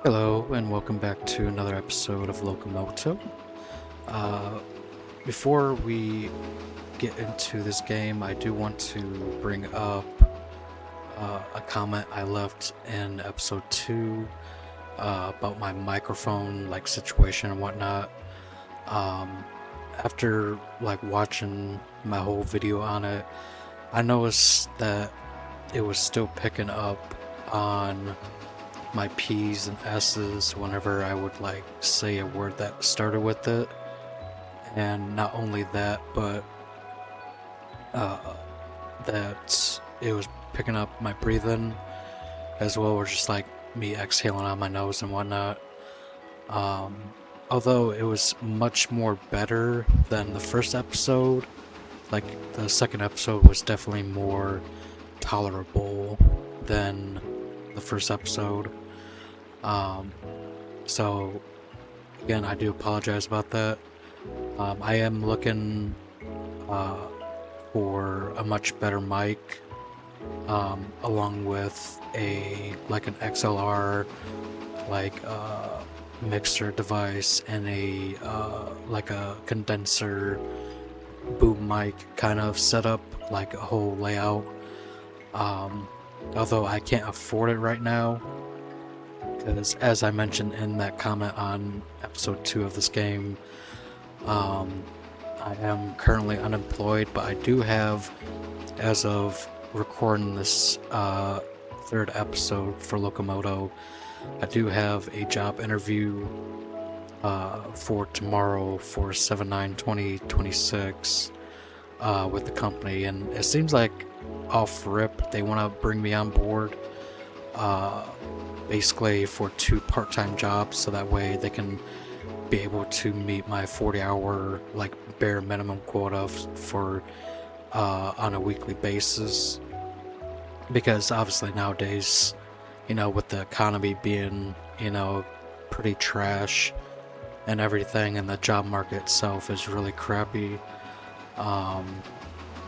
Hello, and welcome back to another episode of LocoMoto. Uh, Before we get into this game, I do want to bring up a comment I left in episode 2 about my microphone situation and whatnot. Um, After watching my whole video on it, I noticed that it was still picking up on my P's and S's whenever I would say a word that started with it. And not only that, but uh, that it was picking up my breathing as well, or just like me exhaling on my nose and whatnot. Um, Although it was much more better than the first episode, like the second episode was definitely more tolerable than the first episode. Um, so again, I do apologize about that. I am looking uh, for a much better mic, along with an XLR mixer device and a condenser boom mic kind of setup, like a whole layout. Um, Although I can't afford it right now, because as I mentioned in that comment on episode 2 of this game, um, I am currently unemployed, but I do have, as of recording this third episode for LocoMoto, I do have a job interview for tomorrow for 7/9/2026 with the company, and it seems like off rip they want to bring me on board, basically for 2 part-time jobs, so that way they can be able to meet my 40-hour bare minimum quota for on a weekly basis. Because obviously nowadays, with the economy being, pretty trash and everything, and the job market itself is really crappy.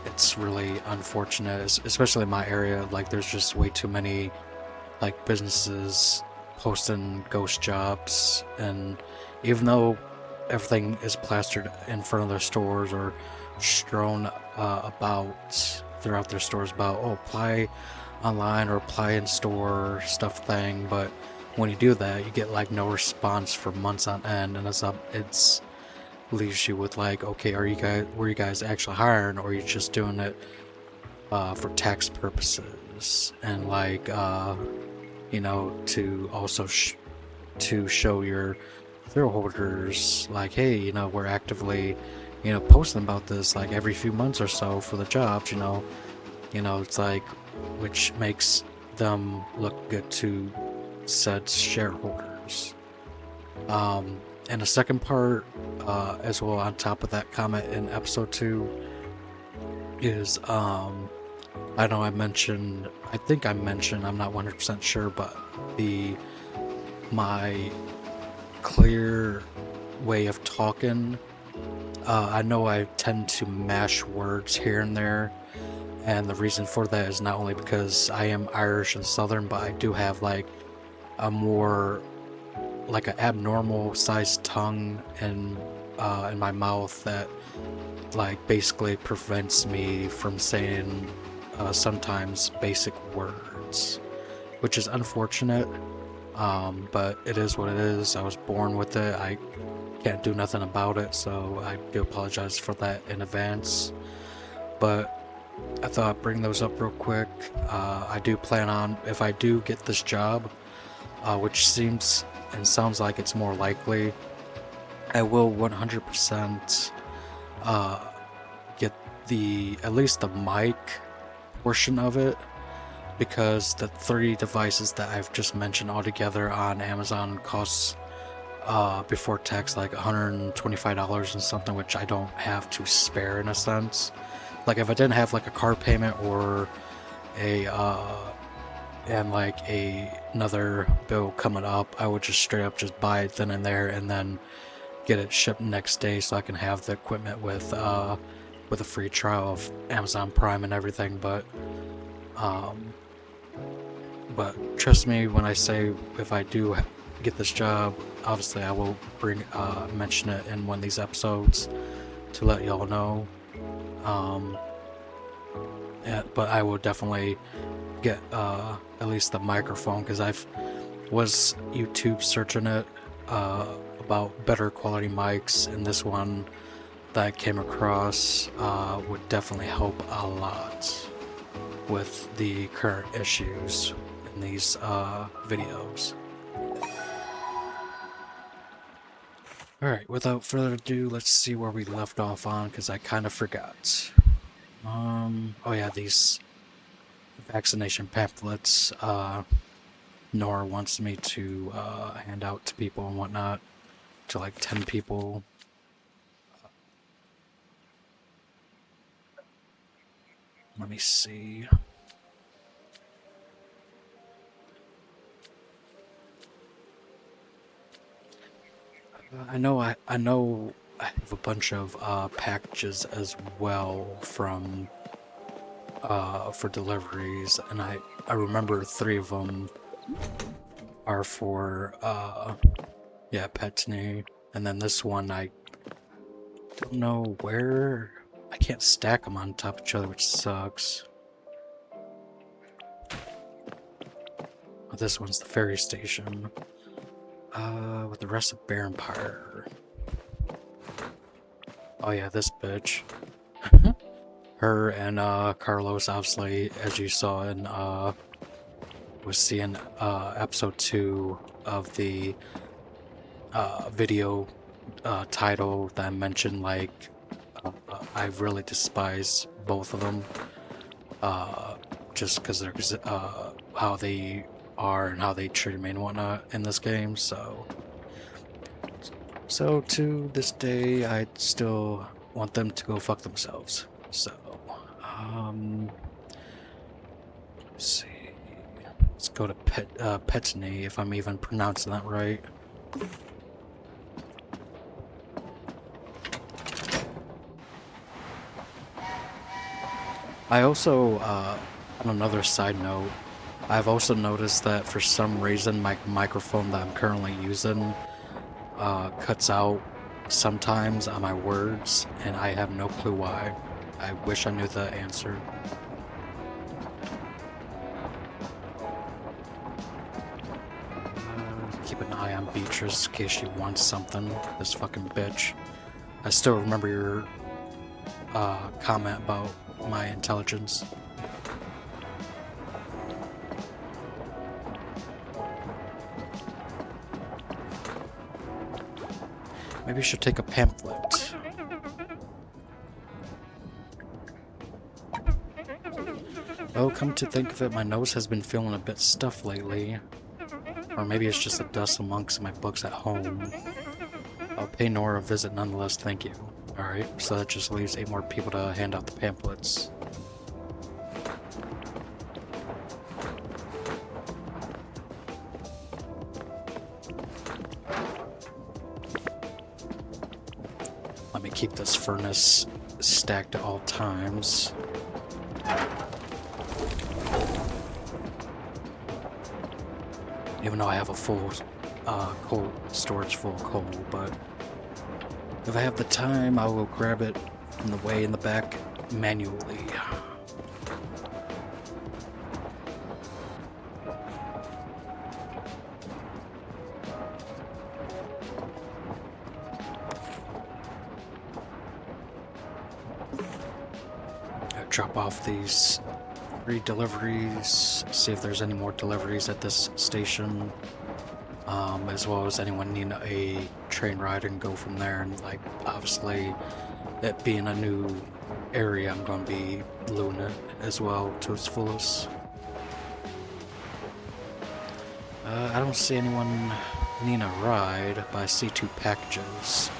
It's really unfortunate, especially in my area. There's just way too many businesses posting ghost jobs, and even though everything is plastered in front of their stores or strewn about throughout their stores about, oh, apply online or apply in store stuff thing, but when you do that, you get no response for months on end, and it's leaves you with okay, were you guys actually hiring, or are you just doing it for tax purposes, and to also to show your shareholders hey, we're actively posting about this every few months or so for the jobs. It's which makes them look good to said shareholders. And the second part, as well, on top of that comment in episode 2, is I know I think I mentioned, I'm not 100% sure, but my clear way of talking. I know I tend to mash words here and there, and the reason for that is not only because I am Irish and Southern, but I do have a more an abnormal sized tongue in my mouth that basically prevents me from saying sometimes basic words, which is unfortunate. But it is what it is. I was born with it. I can't do nothing about it, so I do apologize for that in advance. But I thought I'd bring those up real quick. I do plan on, if I do get this job, which seems and sounds like it's more likely, I will 100% get at least the mic portion of it, because the 30 devices that I've just mentioned altogether on Amazon costs before tax $125 and something, which I don't have to spare in a sense. If I didn't have a car payment or another bill coming up, I would just straight up just buy it then and there, and then get it shipped next day, so I can have the equipment with a free trial of Amazon Prime and everything. But trust me when I say, if I do get this job, obviously I will mention it in one of these episodes to let y'all know. Yeah, but I will definitely get at least the microphone, because I've was YouTube searching it about better quality mics, and this one that I came across would definitely help a lot with the current issues in these videos. Alright, without further ado, let's see where we left off on, because I kind of forgot. Oh yeah, these vaccination pamphlets, Nora wants me to hand out to people and whatnot, to like 10 people. Let me see. I know I have a bunch of packages as well from for deliveries, and I remember 3 of them are for yeah, Petney, and then this one I don't know where. I can't stack them on top of each other, which sucks. Oh, this one's the ferry station. With the rest of Bear Empire. Oh yeah, this bitch. Her and Carlos, obviously, as you saw in was seeing episode 2 of the video title that I mentioned, like I really despise both of them, just because they're how they are and how they treat me and whatnot in this game. So to this day, I still want them to go fuck themselves. So let's see. Let's go to Petney, if I'm even pronouncing that right. I also, on another side note, I've also noticed that for some reason my microphone that I'm currently using cuts out sometimes on my words, and I have no clue why. I wish I knew the answer. Keep an eye on Beatrice in case she wants something. This fucking bitch. I still remember your comment about my intelligence. Maybe you should take a pamphlet. Oh, come to think of it, my nose has been feeling a bit stuffed lately. Or maybe it's just the dust amongst my books at home. I'll pay Nora a visit nonetheless, thank you. Alright, so that just leaves 8 more people to hand out the pamphlets. Let me keep this furnace stacked at all times. Even though I have a full coal storage full of coal, but if I have the time, I will grab it from the way in the back manually. Drop off these 3 deliveries, see if there's any more deliveries at this station, as well as anyone needing a train ride, and go from there. And like, obviously, it being a new area, I'm going to be looting it as well to its fullest. I don't see anyone needing a ride, but I see 2 packages.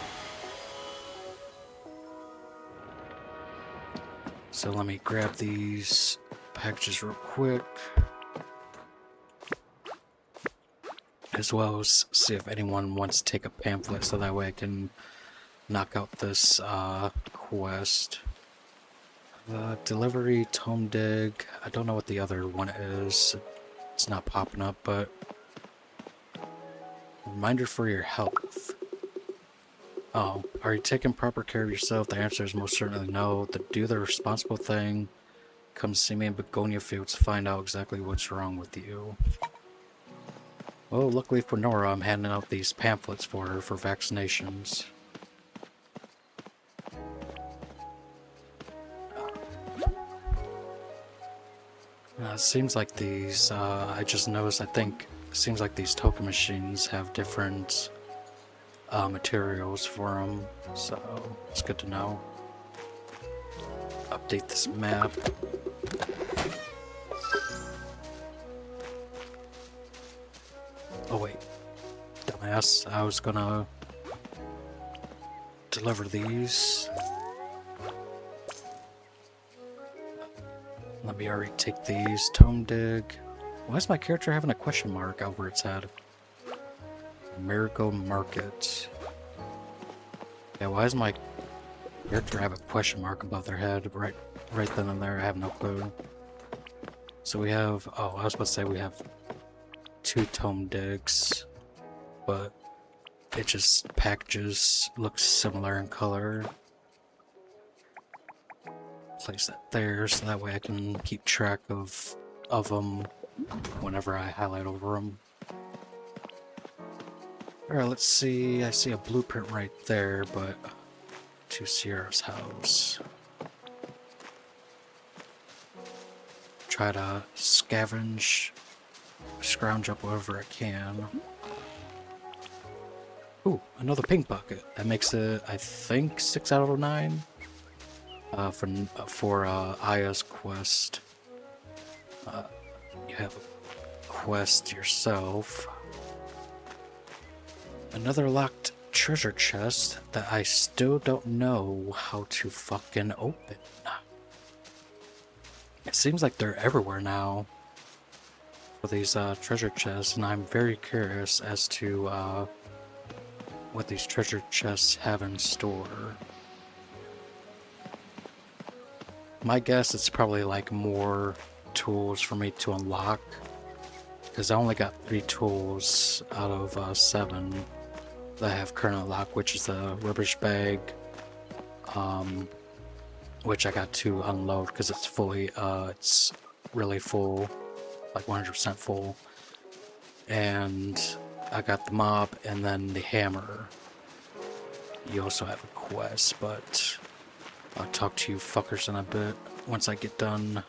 So let me grab these packages real quick, as well as see if anyone wants to take a pamphlet, so that way I can knock out this quest. Delivery, Tome Dig. I don't know what the other one is. It's not popping up, but Reminder for your health. Oh, are you taking proper care of yourself? The answer is most certainly no. To do the responsible thing, come see me in Begonia Fields to find out exactly what's wrong with you. Well, luckily for Nora, I'm handing out these pamphlets for her for vaccinations. It seems like these, I just noticed, I think, it seems like these token machines have different materials for them, so it's good to know. Update this map. Oh wait, dumbass, I was gonna deliver these. Let me already take these. Tome dig. Why is my character having a question mark over its head? Miracle Market. Yeah, why does my character have a question mark above their head right then and there? I have no clue. So we have, oh, I was about to say we have 2 tome digs, but it just packages looks similar in color. Place that there so that way I can keep track of them whenever I highlight over them. Alright, let's see. I see a blueprint right there, but to Sierra's house. Try to scrounge up whatever I can. Ooh, another pink bucket. That makes it, I think, 6 out of 9. For Aya's quest. You have a quest yourself. Another locked treasure chest that I still don't know how to fucking open. It seems like they're everywhere now for these treasure chests, and I'm very curious as to what these treasure chests have in store. My guess it's probably like more tools for me to unlock, because I only got 3 tools out of 7 that I have currently unlocked, which is the rubbish bag, which I got to unload because it's fully, it's really full, like 100% full, and I got the mop and then the hammer. You also have a quest, but I'll talk to you fuckers in a bit once I get done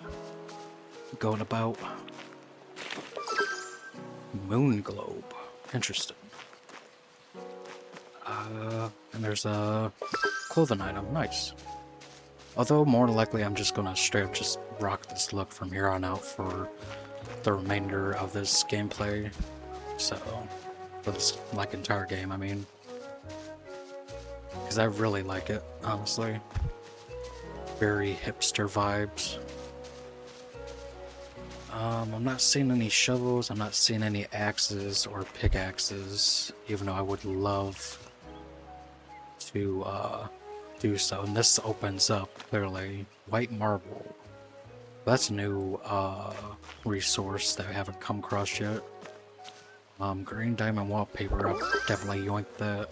going about. Moon globe. Interesting. And there's a clothing item. Nice. Although more likely I'm just gonna straight up just rock this look from here on out for the remainder of this gameplay. So, for this like entire game, I mean. Because I really like it, honestly. Very hipster vibes. I'm not seeing any shovels, I'm not seeing any axes or pickaxes, even though I would love to do so. And this opens up, clearly, white marble. That's a new resource that I haven't come across yet. Green diamond wallpaper, I'll definitely yoink that.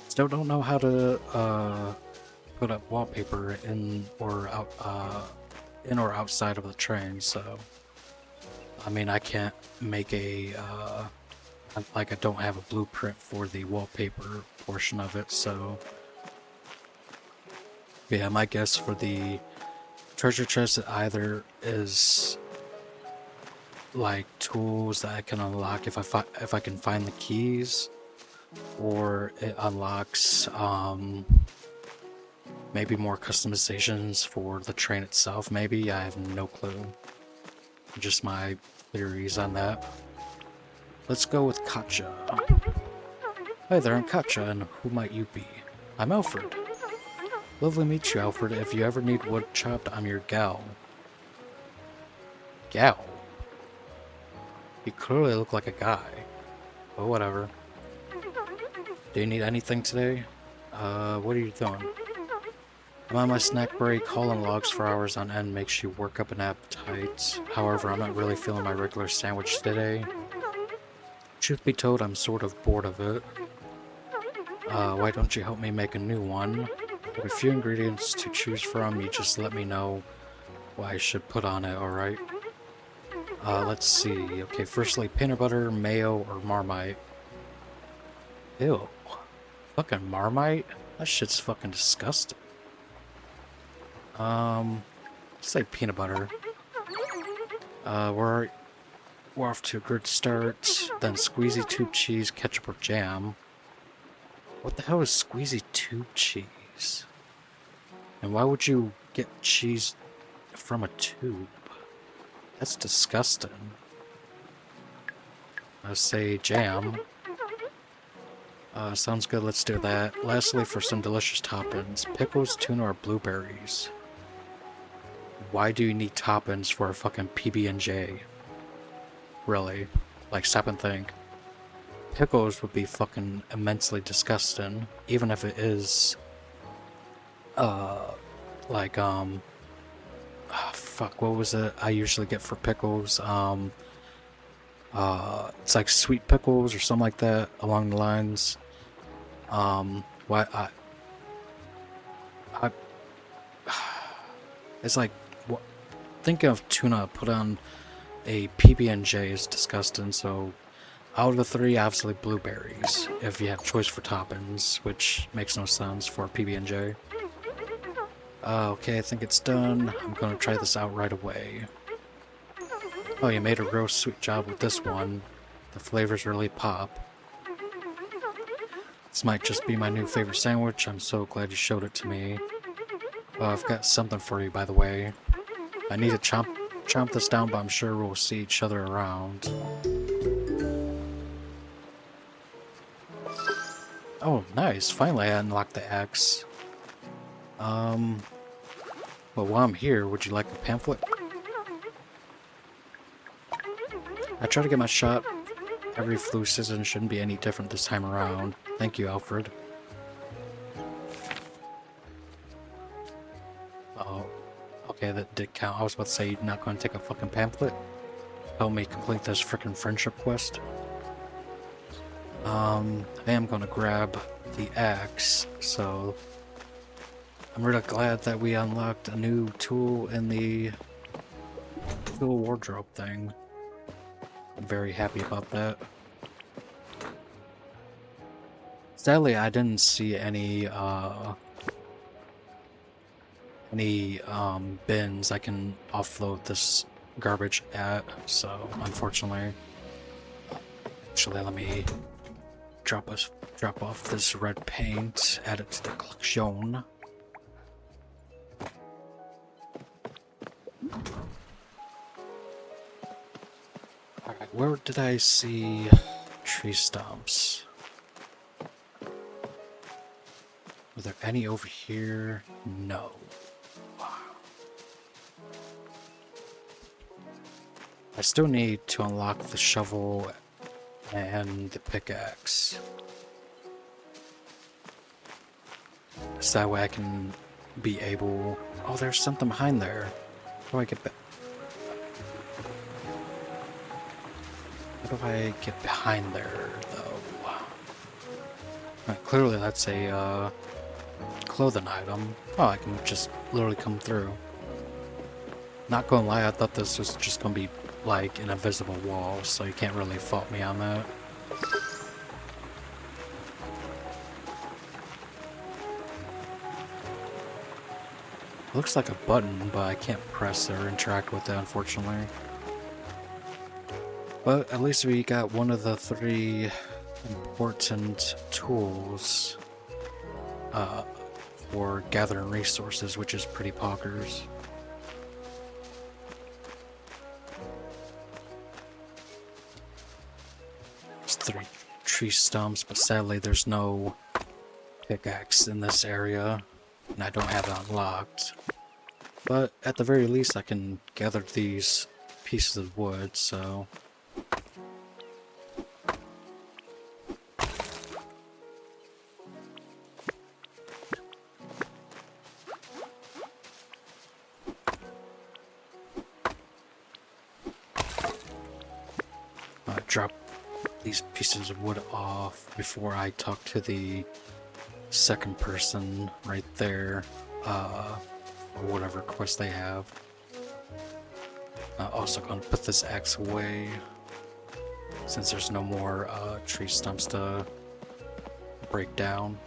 Still don't know how to put up wallpaper in or outside of the train, so I mean I can't make a like I don't have a blueprint for the wallpaper portion of it, so yeah, my guess for the treasure chest either is like tools that I can unlock if I can find the keys, or it unlocks maybe more customizations for the train itself. Maybe, I have no clue. Just my theories on that. Let's go with Katja. Hi there, I'm Katja, and who might you be? I'm Alfred. Lovely to meet you, Alfred. If you ever need wood chopped, I'm your gal. Gal? You clearly look like a guy. But whatever. Do you need anything today? What are you doing? I'm on my snack break. Hauling logs for hours on end makes you work up an appetite. However, I'm not really feeling my regular sandwich today. Truth be told, I'm sort of bored of it. Why don't you help me make a new one? With a few ingredients to choose from, you just let me know what I should put on it, alright? Let's see. Okay, firstly, peanut butter, mayo, or Marmite. Ew. Fucking Marmite? That shit's fucking disgusting. Let's say peanut butter. We're off to a good start. Then squeezy tube cheese, ketchup, or jam. What the hell is squeezy tube cheese? And why would you get cheese from a tube? That's disgusting. Let's say jam. Sounds good, let's do that. Lastly, for some delicious toppings, pickles, tuna, or blueberries. Why do you need toppings for a fucking PB&J? Really? Like, stop and think. Pickles would be fucking immensely disgusting, even if it is, like, fuck, what was it I usually get for pickles? It's like sweet pickles or something like that, along the lines. Why I it's like, what, thinking of tuna put on a PB&J is disgusting, so out of the three, obviously blueberries, if you have choice for toppings, which makes no sense for PB&J. Okay, I think it's done. I'm gonna try this out right away. Oh, you made a real sweet job with this one. The flavors really pop. This might just be my new favorite sandwich. I'm so glad you showed it to me. I've got something for you, by the way. I need to chomp this down, but I'm sure we'll see each other around. Oh, nice. Finally, I unlocked the axe. Well, while I'm here, would you like a pamphlet? I try to get my shot every flu season. Shouldn't be any different this time around. Thank you, Alfred. Oh, okay, that did count. I was about to say you're not going to take a fucking pamphlet. Help me complete this freaking friendship quest. I am going to grab the axe, so I'm really glad that we unlocked a new tool in the tool wardrobe thing. I'm very happy about that. Sadly, I didn't see any bins I can offload this garbage at, so unfortunately. Actually, let me drop off this red paint, add it to the collection. Alright, where did I see tree stumps? Were there any over here? No. I still need to unlock the shovel and the pickaxe. So that way I can be able... Oh, there's something behind there. How do I get back? How do I get behind there, though? Right, clearly that's a clothing item. Oh, I can just literally come through. Not gonna lie, I thought this was just gonna be like an invisible wall, so you can't really fault me on that. Looks like a button, but I can't press or interact with it, unfortunately. But at least we got one of the three important tools for gathering resources, which is pretty poggers. There's 3 tree stumps, but sadly there's no pickaxe in this area, and I don't have it unlocked. But at the very least I can gather these pieces of wood, so... these pieces of wood off before I talk to the second person right there, or whatever quest they have. Also gonna put this axe away since there's no more tree stumps to break down.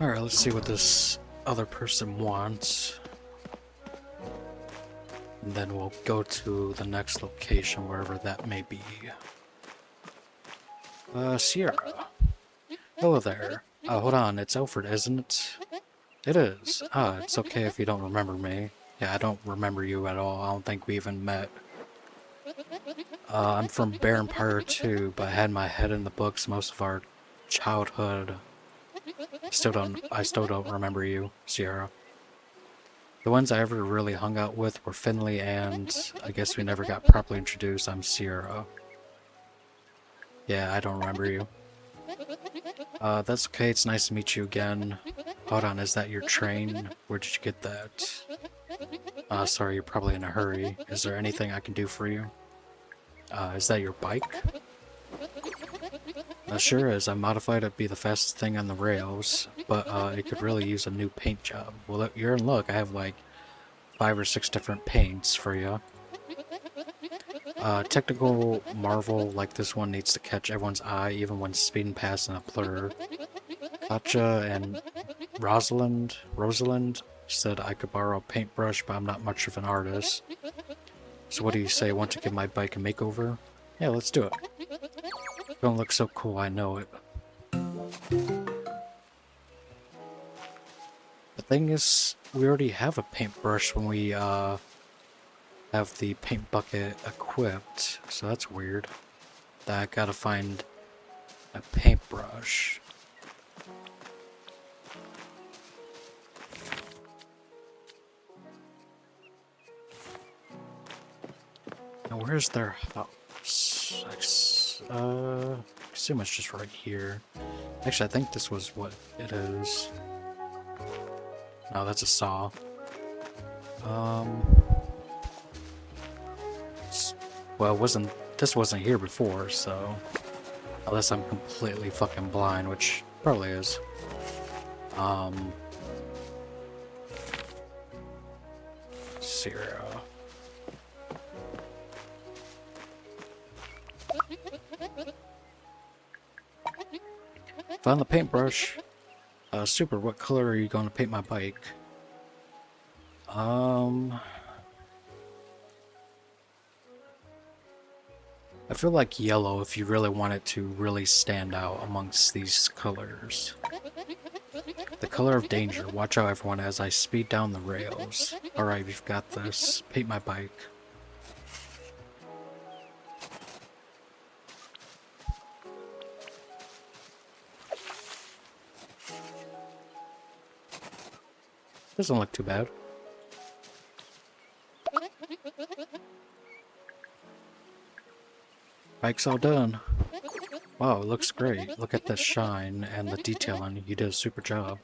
Alright, let's see what this other person wants. And then we'll go to the next location, wherever that may be. Sierra. Hello there. Hold on, it's Alfred, isn't it? It is. It's okay if you don't remember me. Yeah, I don't remember you at all. I don't think we even met. I'm from Bear Empire too, but I had my head in the books most of our childhood. I still don't remember you, Sierra. The ones I ever really hung out with were Finley and I guess we never got properly introduced. I'm Sierra. Yeah, I don't remember you. That's okay. It's nice to meet you again. Hold on, is that your train? Where did you get that? Sorry, you're probably in a hurry. Is there anything I can do for you? Is that your bike? Sure is. I modified it to be the fastest thing on the rails, but it could really use a new paint job. Well, you're in luck. I have like 5 or 6 different paints for you. Technical marvel like this one needs to catch everyone's eye, even when speeding past in a blur. Katja and Rosalind said I could borrow a paintbrush, but I'm not much of an artist. So what do you say? Want to give my bike a makeover? Yeah, let's do it. Don't look so cool, I know it. The thing is, we already have a paintbrush when we have the paint bucket equipped, so that's weird. I gotta find a paintbrush. Now where's their house? I assume it's just right here. Actually, I think this was what it is. No, that's a saw. Well, this wasn't here before, so unless I'm completely fucking blind, which probably is. Sierra. Found the paintbrush. Super, what color are you going to paint my bike? I feel like yellow if you really want it to really stand out amongst these colors. The color of danger. Watch out, everyone, as I speed down the rails. Alright, we've got this. Paint my bike. Doesn't look too bad. Bike's all done. Wow, it looks great. Look at the shine and the detail on it. You did a super job.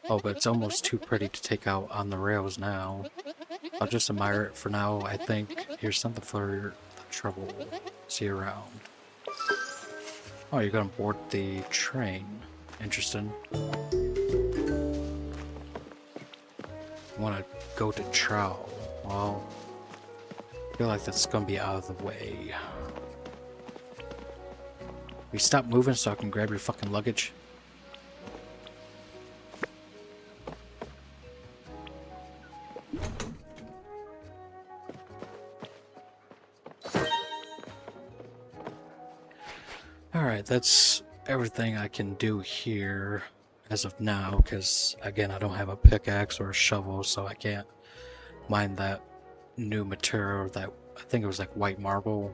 Oh, but it's almost too pretty to take out on the rails now. I'll just admire it for now, I think. Here's something for the trouble. See you around. Oh, you're gonna board the train. Interesting. Want to go to Trow. Well, I feel like that's gonna be out of the way. We stop moving so I can grab your fucking luggage. Alright, that's everything I can do here as of now, because again, I don't have a pickaxe or a shovel, so I can't mine that new material that I think it was like white marble,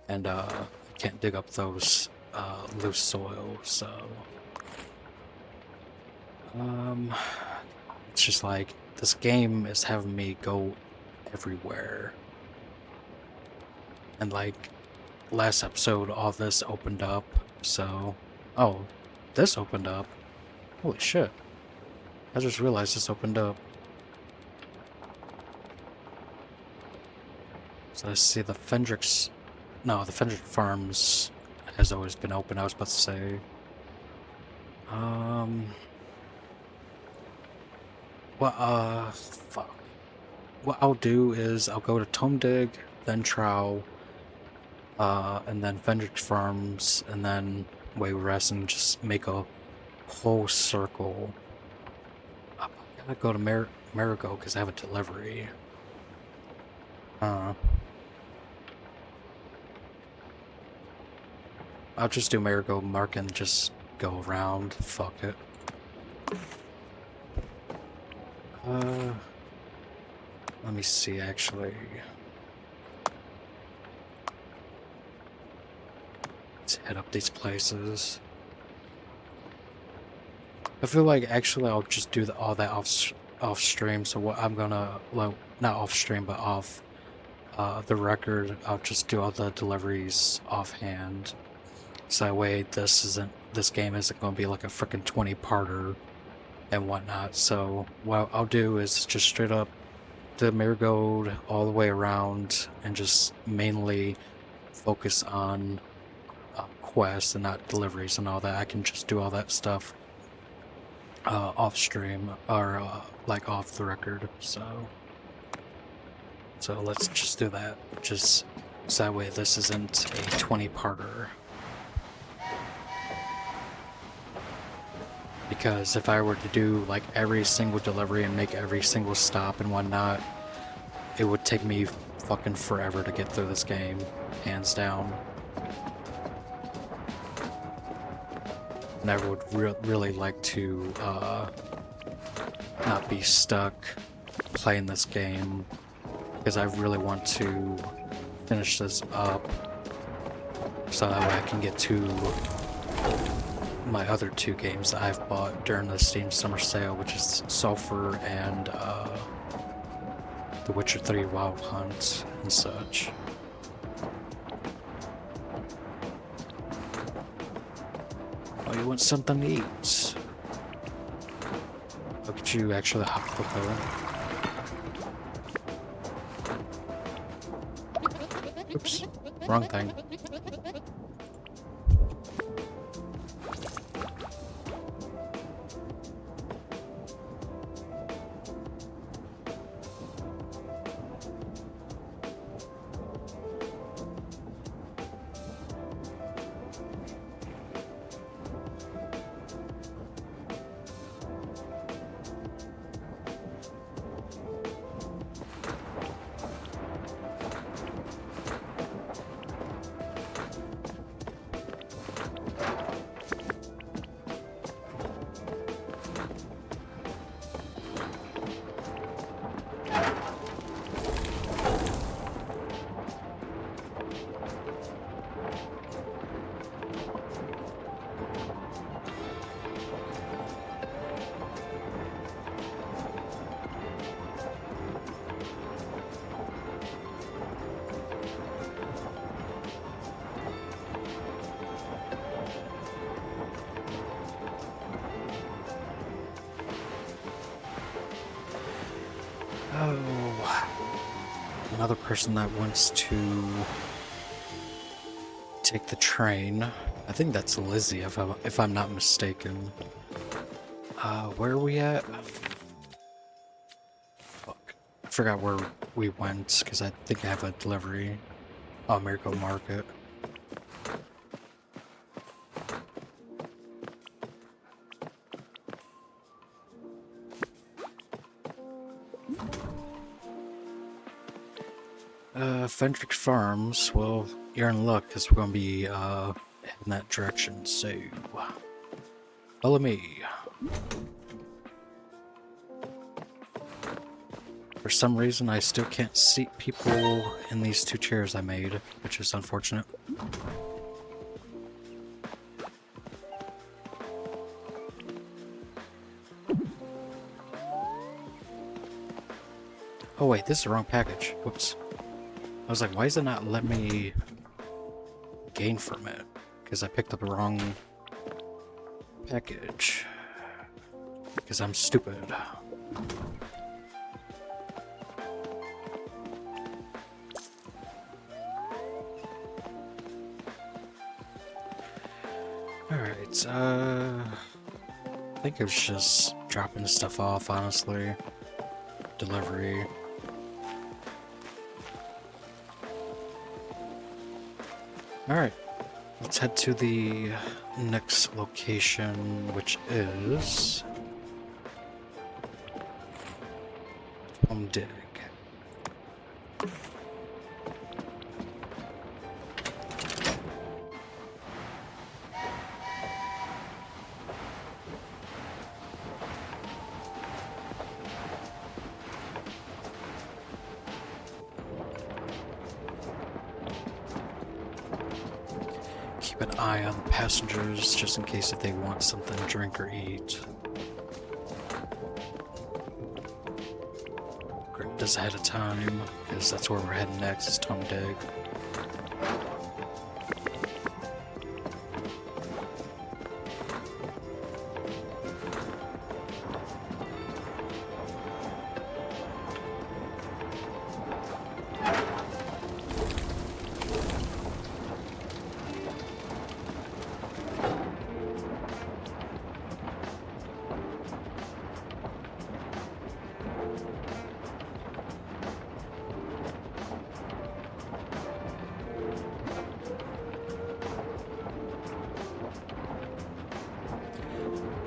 and I can't dig up those loose soil, so Um, it's just like this game is having me go everywhere. And like last episode, all this opened up. So, oh, this opened up. Holy shit. I just realized this opened up. So I see the Fendrix. No, the Fendrix Farms has always been open, I was about to say. Fuck. What I'll do is I'll go to Tomdig, then Trow, and then Fendrix Farms, and then Wayrest, and just make a whole circle. I gotta go to Marigo because I have a delivery. I'll just do Marigo Mark and just go around. Fuck it. Let me see actually. Let's head up these places. I feel like actually I'll just do all that off stream. So what I'm gonna, well, not off stream, but off the record. I'll just do all the deliveries offhand. So that way this game isn't gonna be like a freaking 20-parter and whatnot. So what I'll do is just straight up the Marigold all the way around and just mainly focus on quests and not deliveries and all that. I can just do all that stuff off stream or like off the record. So let's just do that. Just so that way this isn't a 20-parter. Because if I were to do like every single delivery and make every single stop and whatnot, it would take me fucking forever to get through this game, hands down. And I would really like to not be stuck playing this game, because I really want to finish this up so that way I can get to my other two games that I've bought during the Steam Summer Sale, which is Sulphur and The Witcher 3 Wild Hunt and such. Oh, you want something to eat? Look at you actually hop the phone. Oops, wrong thing. Oh, another person that wants to take the train. I think that's Lizzie, if I'm not mistaken. Where are we at? Fuck. I forgot where we went, because I think I have a delivery. Oh, Miracle Market. Fendrix Farms, well, you're in luck, because we're going to be heading that direction, so follow me. For some reason, I still can't seat people in these two chairs I made, which is unfortunate. Oh wait, this is the wrong package. Whoops. I was like, why is it not let me gain from it? Because I picked up the wrong package. Because I'm stupid. Alright, I think it was just dropping stuff off, honestly. Delivery. Alright, let's head to the next location, which is Home Dig. Keep an eye on the passengers just in case if they want something to drink or eat. Grab this ahead of time, because that's where we're heading next, is Tom Dig.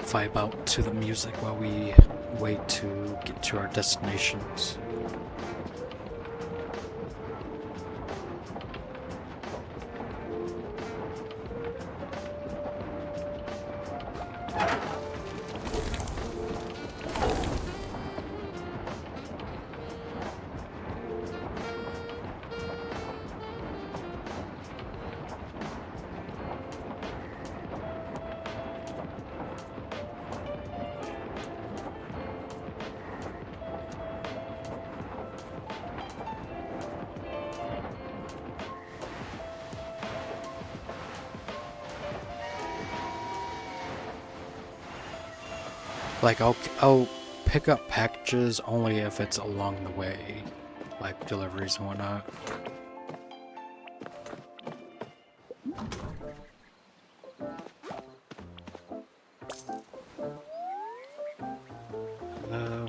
Vibe out to the music while we wait to get to our destinations. Like, I'll pick up packages only if it's along the way, like deliveries and whatnot.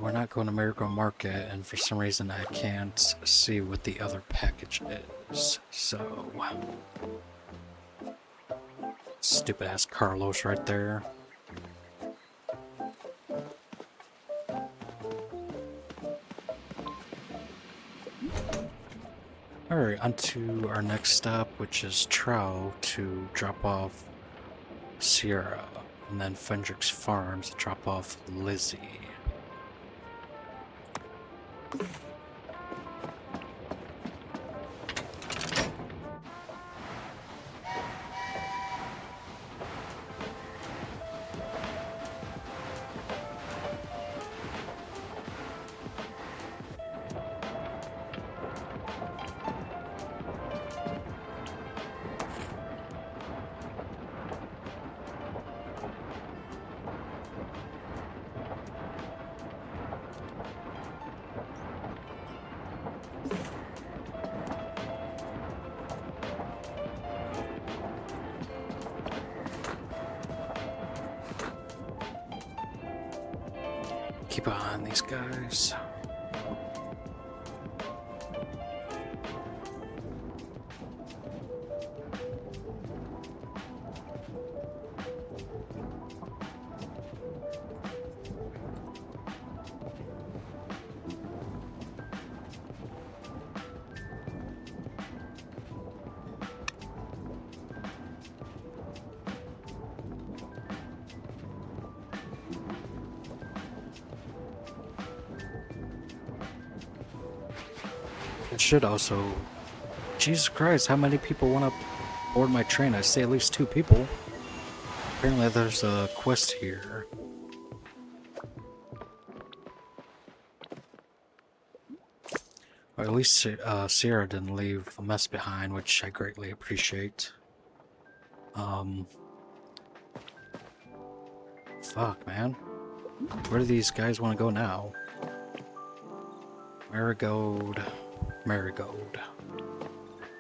We're not going to Miracle Market, and for some reason I can't see what the other package is, so... Stupid ass Carlos right there. Alright, on to our next stop, which is Trow, to drop off Sierra, and then Fendrick's Farms to drop off Lizzie. Keep an eye on these guys. It should also... Jesus Christ, how many people want to board my train? I say at least 2 people. Apparently there's a quest here. Or at least Sierra didn't leave a mess behind, which I greatly appreciate. Fuck, man. Where do these guys want to go now? Marigold. Marigold.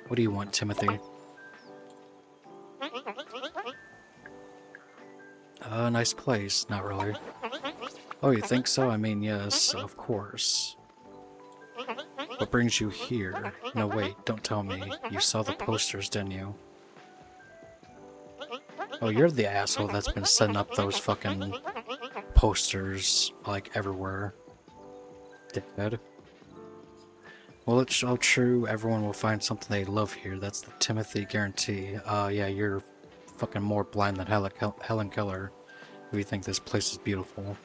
What do you want, Timothy? Nice place. Not really. Oh, you think so? I mean, yes, of course. What brings you here? No, wait, don't tell me. You saw the posters, didn't you? Oh, you're the asshole that's been setting up those fucking posters, like, everywhere. Dickhead. Well, it's all true. Everyone will find something they love here. That's the Timothy guarantee. Yeah, you're fucking more blind than Helen Keller if you think this place is beautiful.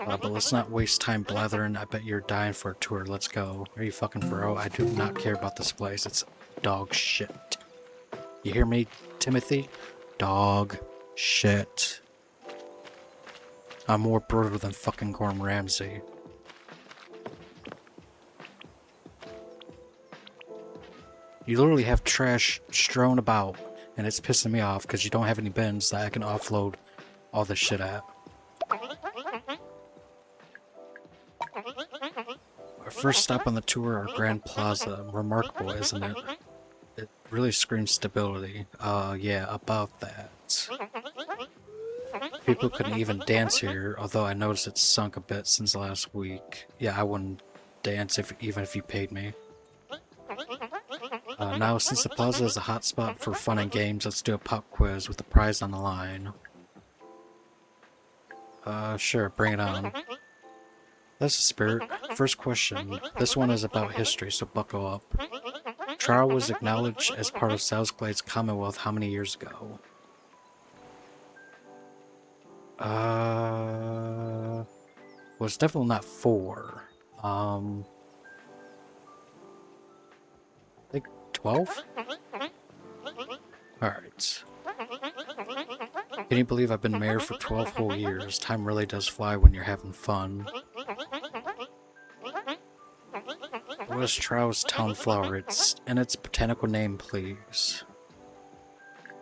But let's not waste time blathering. I bet you're dying for a tour. Let's go. Are you fucking for real? I do not care about this place. It's dog shit. You hear me, Timothy? Dog shit. I'm more brutal than fucking Gordon Ramsay. You literally have trash strewn about, and it's pissing me off because you don't have any bins that I can offload all this shit at. Our first stop on the tour, our Grand Plaza. Remarkable, isn't it? It really screams stability. Yeah, about that. People couldn't even dance here, although I noticed it's sunk a bit since last week. Yeah, I wouldn't dance even if you paid me. Now, since the plaza is a hot spot for fun and games, let's do a pop quiz with the prize on the line. Sure, bring it on. That's the spirit. First question. This one is about history, so buckle up. Trial was acknowledged as part of Southglade's Commonwealth how many years ago? Well, it's definitely not 4. I think 12? Alright. Can you believe I've been mayor for 12 whole years? Time really does fly when you're having fun. What is Trow's town flower? And its botanical name, please.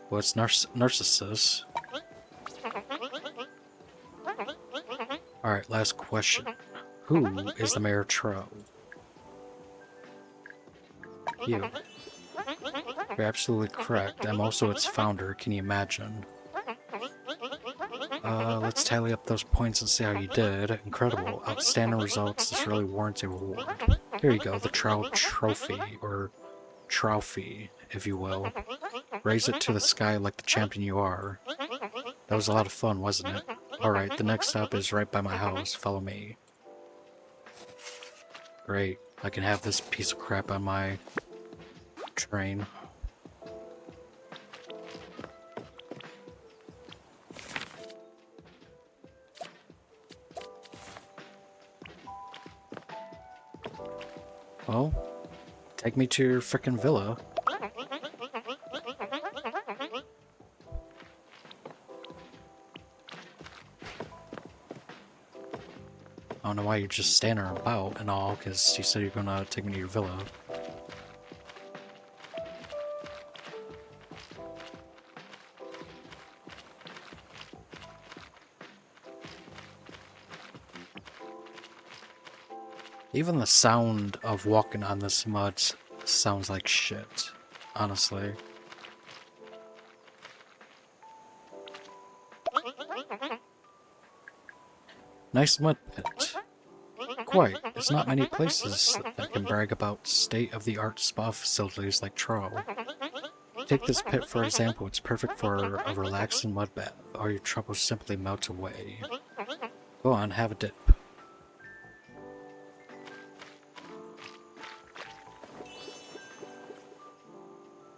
Well, it's Narcissus. Alright, last question. Who is the mayor of Trow? You. You're absolutely correct. I'm also its founder. Can you imagine? Let's tally up those points and see how you did. Incredible. Outstanding results. This really warrants a reward. Here you go, the Trow Trophy, or Trophy, if you will. Raise it to the sky like the champion you are. That was a lot of fun, wasn't it? Alright, the next stop is right by my house. Follow me. Great. I can have this piece of crap on my train. Well, take me to your frickin' villa. I don't know why you're just standing about and all, because you said you're gonna take me to your villa. Even the sound of walking on this mud sounds like shit, honestly. Nice mud pit. Quite. There's not many places that can brag about state-of-the-art spa facilities like Trow. Take this pit for example. It's perfect for a relaxing mud bath. All your troubles simply melt away. Go on, have a dip.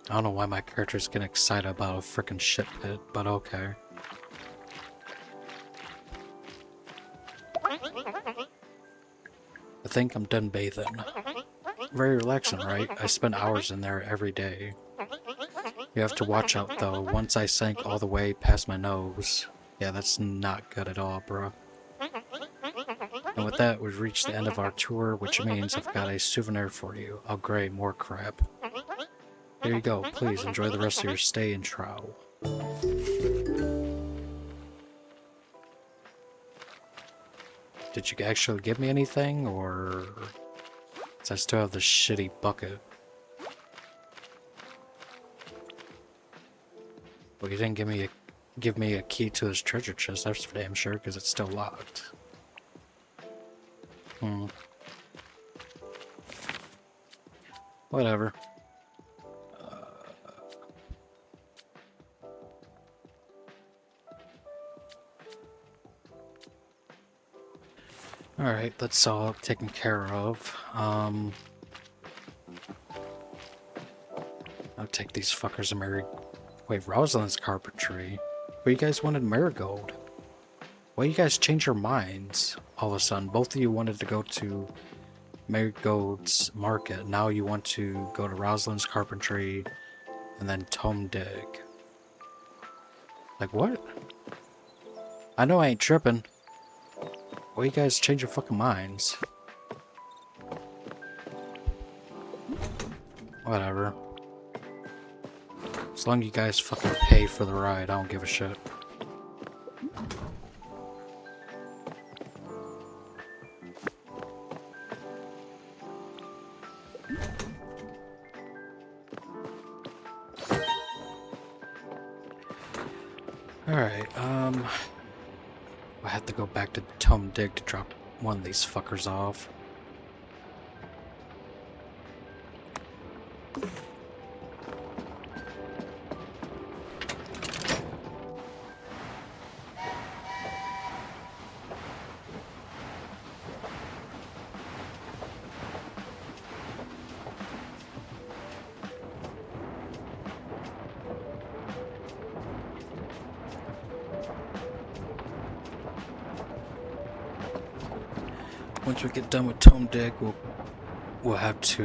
I don't know why my character's getting excited about a frickin' shit pit, but okay. I think I'm done bathing. Very relaxing, right? I spend hours in there every day. You have to watch out though, once I sank all the way past my nose. Yeah, that's not good at all, bro. And with that, we've reached the end of our tour, which means I've got a souvenir for you. Oh great, more crap. Here you go, please enjoy the rest of your stay in Trow. Did you actually give me anything, or... I still have this shitty bucket. Well, you didn't give me a key to this treasure chest, that's for damn sure, because it's still locked. Whatever. Alright, that's all taken care of. I'll take these fuckers and Wait, Rosalind's carpentry? But you guys wanted Marigold. Why you guys change your minds all of a sudden? Both of you wanted to go to Marigold's market. Now you want to go to Rosalind's carpentry and then Tome Dig. Like what? I know I ain't tripping. Why you guys change your fucking minds? Whatever. As long as you guys fucking pay for the ride, I don't give a shit. Alright, I have to go back to Tome Dig to drop one of these fuckers off. Once we get done with Tome Dig, we'll have to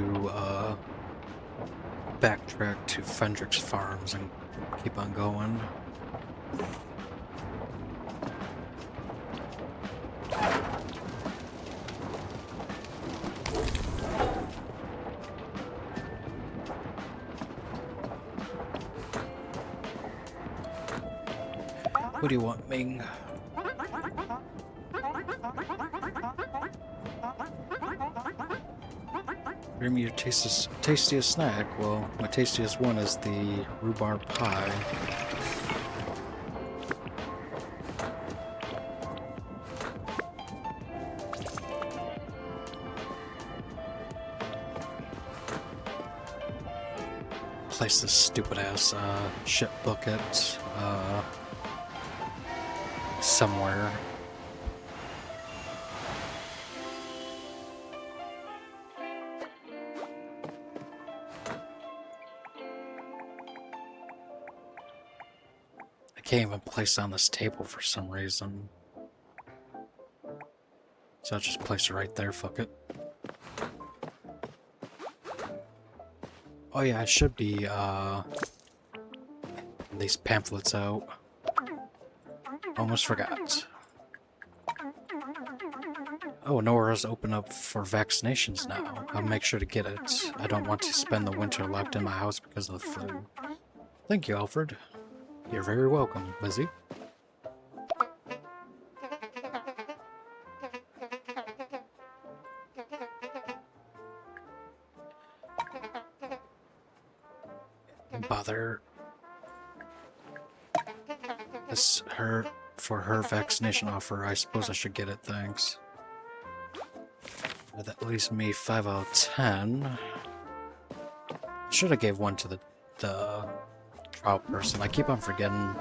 backtrack to Fendrick's Farms and keep on going. What do you want, Ming? Bring me your tastiest snack. Well, my tastiest one is the rhubarb pie. Place this stupid ass shit bucket somewhere. I can't even place it on this table for some reason. So I'll just place it right there, fuck it. Oh yeah, I should be these pamphlets out. Almost forgot. Oh, Nora's open up for vaccinations now. I'll make sure to get it. I don't want to spend the winter locked in my house because of the flu. Thank you, Alfred. You're very welcome, Lizzie. Bother. This for her vaccination offer. I suppose I should get it, thanks. That leaves me 5 out of 10. Should have gave one to the trial person. I keep on forgetting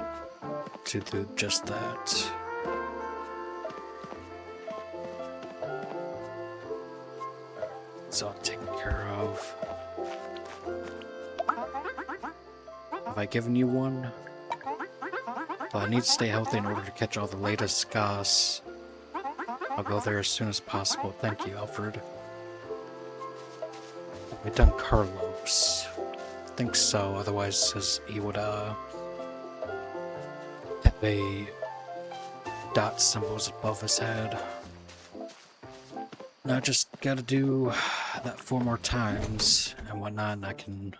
to do just that. It's all taken care of. Have I given you one? Well, I need to stay healthy in order to catch all the latest goss. I'll go there as soon as possible. Thank you, Alfred. Have I done Carlos? I think so, otherwise he would have a dot symbols above his head. Now I just gotta do that 4 more times and whatnot, and I can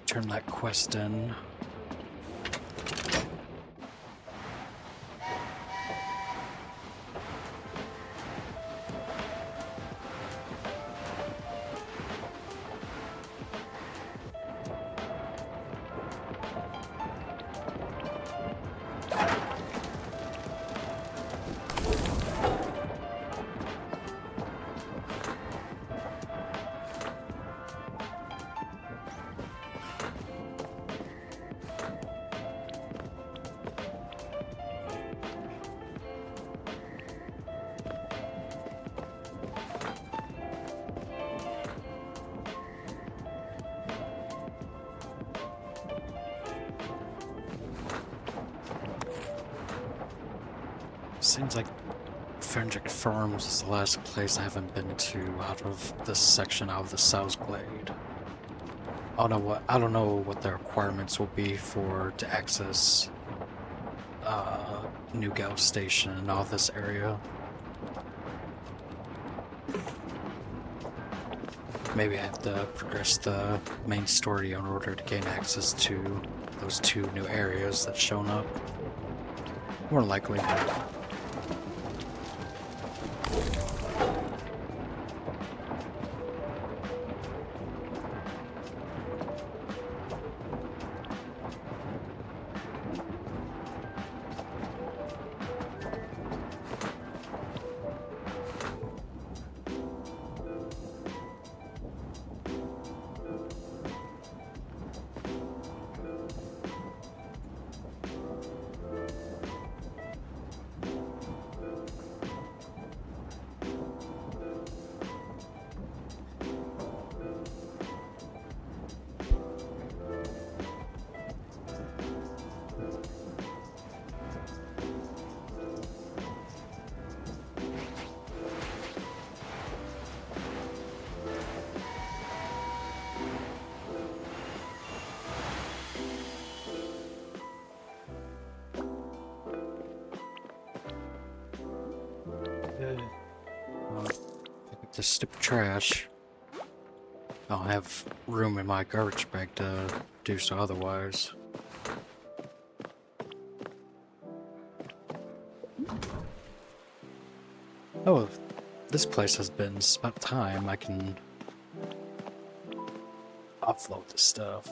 turn that quest in. Seems like Fenric Farms is the last place I haven't been to out of this section out of the South Glade. I don't know what the requirements will be to access New Gal Station and all this area. Maybe I have to progress the main story in order to gain access to those 2 new areas that's shown up. More likely. Pick up this stupid trash. I don't have room in my garbage bag to do so otherwise. Oh, this place has been. It's about time I can offload this stuff.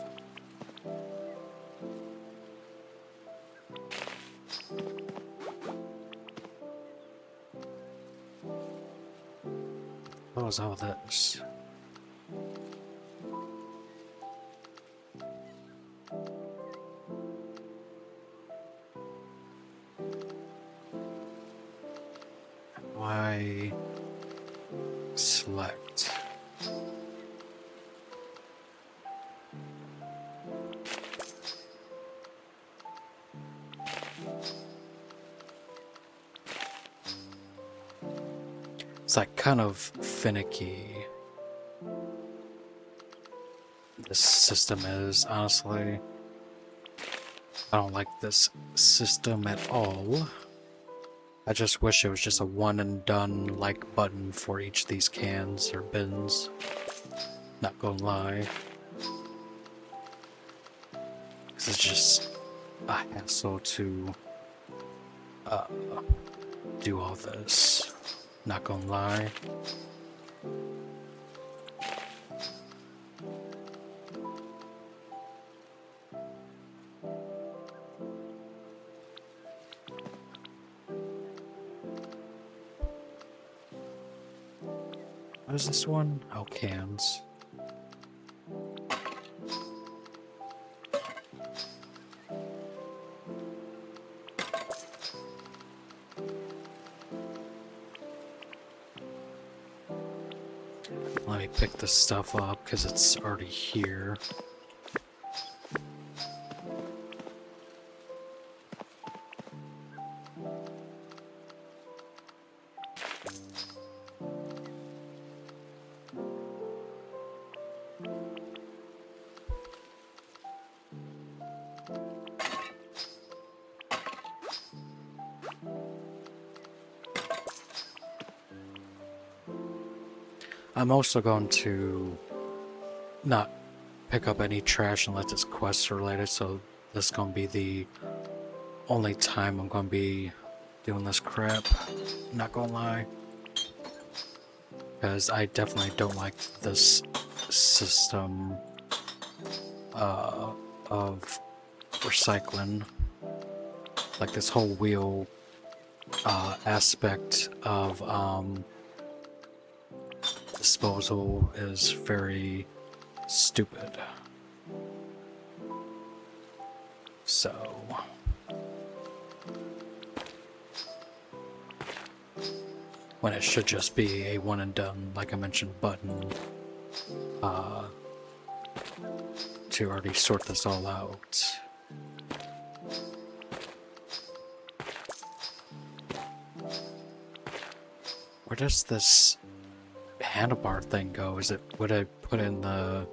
What was all this? Why select? It's like kind of finicky. This system is, honestly. I don't like this system at all. I just wish it was just a one and done like button for each of these cans or bins. Not gonna lie. 'Cause it's just a hassle to do all this. Not gonna lie. What is this one? Oh, cans. Let me pick this stuff up because it's already here. I'm also going to not pick up any trash unless it's quest related, so this is going to be the only time I'm going to be doing this crap. Not gonna lie. Because I definitely don't like this system of recycling. Like this whole wheel aspect of disposal is very stupid. So when it should just be a one and done, like I mentioned, button to already sort this all out. Where does this handlebar thing go? Is it, would I put in the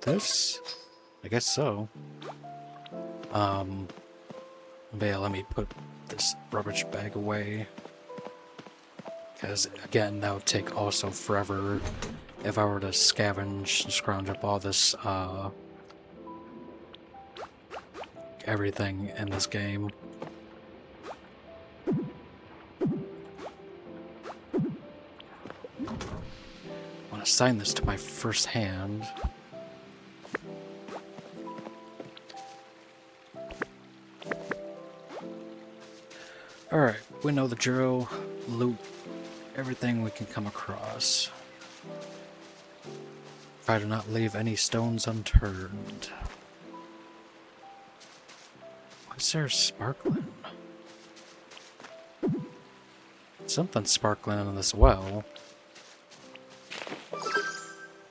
this? I guess so. But yeah, let me put this rubbish bag away. Because again, that would take also forever if I were to scavenge and scrounge up all this everything in this game. I want to assign this to my first hand. Alright, we know the drill. Loot everything we can come across. Try to not leave any stones unturned. What's there sparkling? Something sparkling in this well.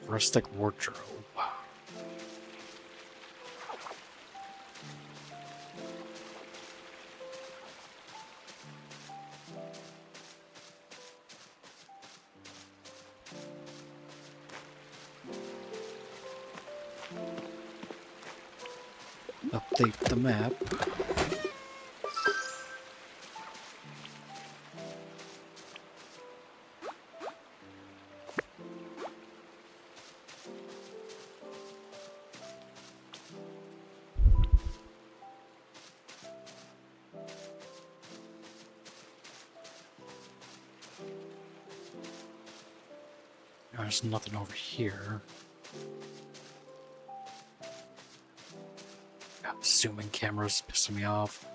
Rustic wardrobe. Update the map. There's nothing over here. God, the zooming camera's pissing me off.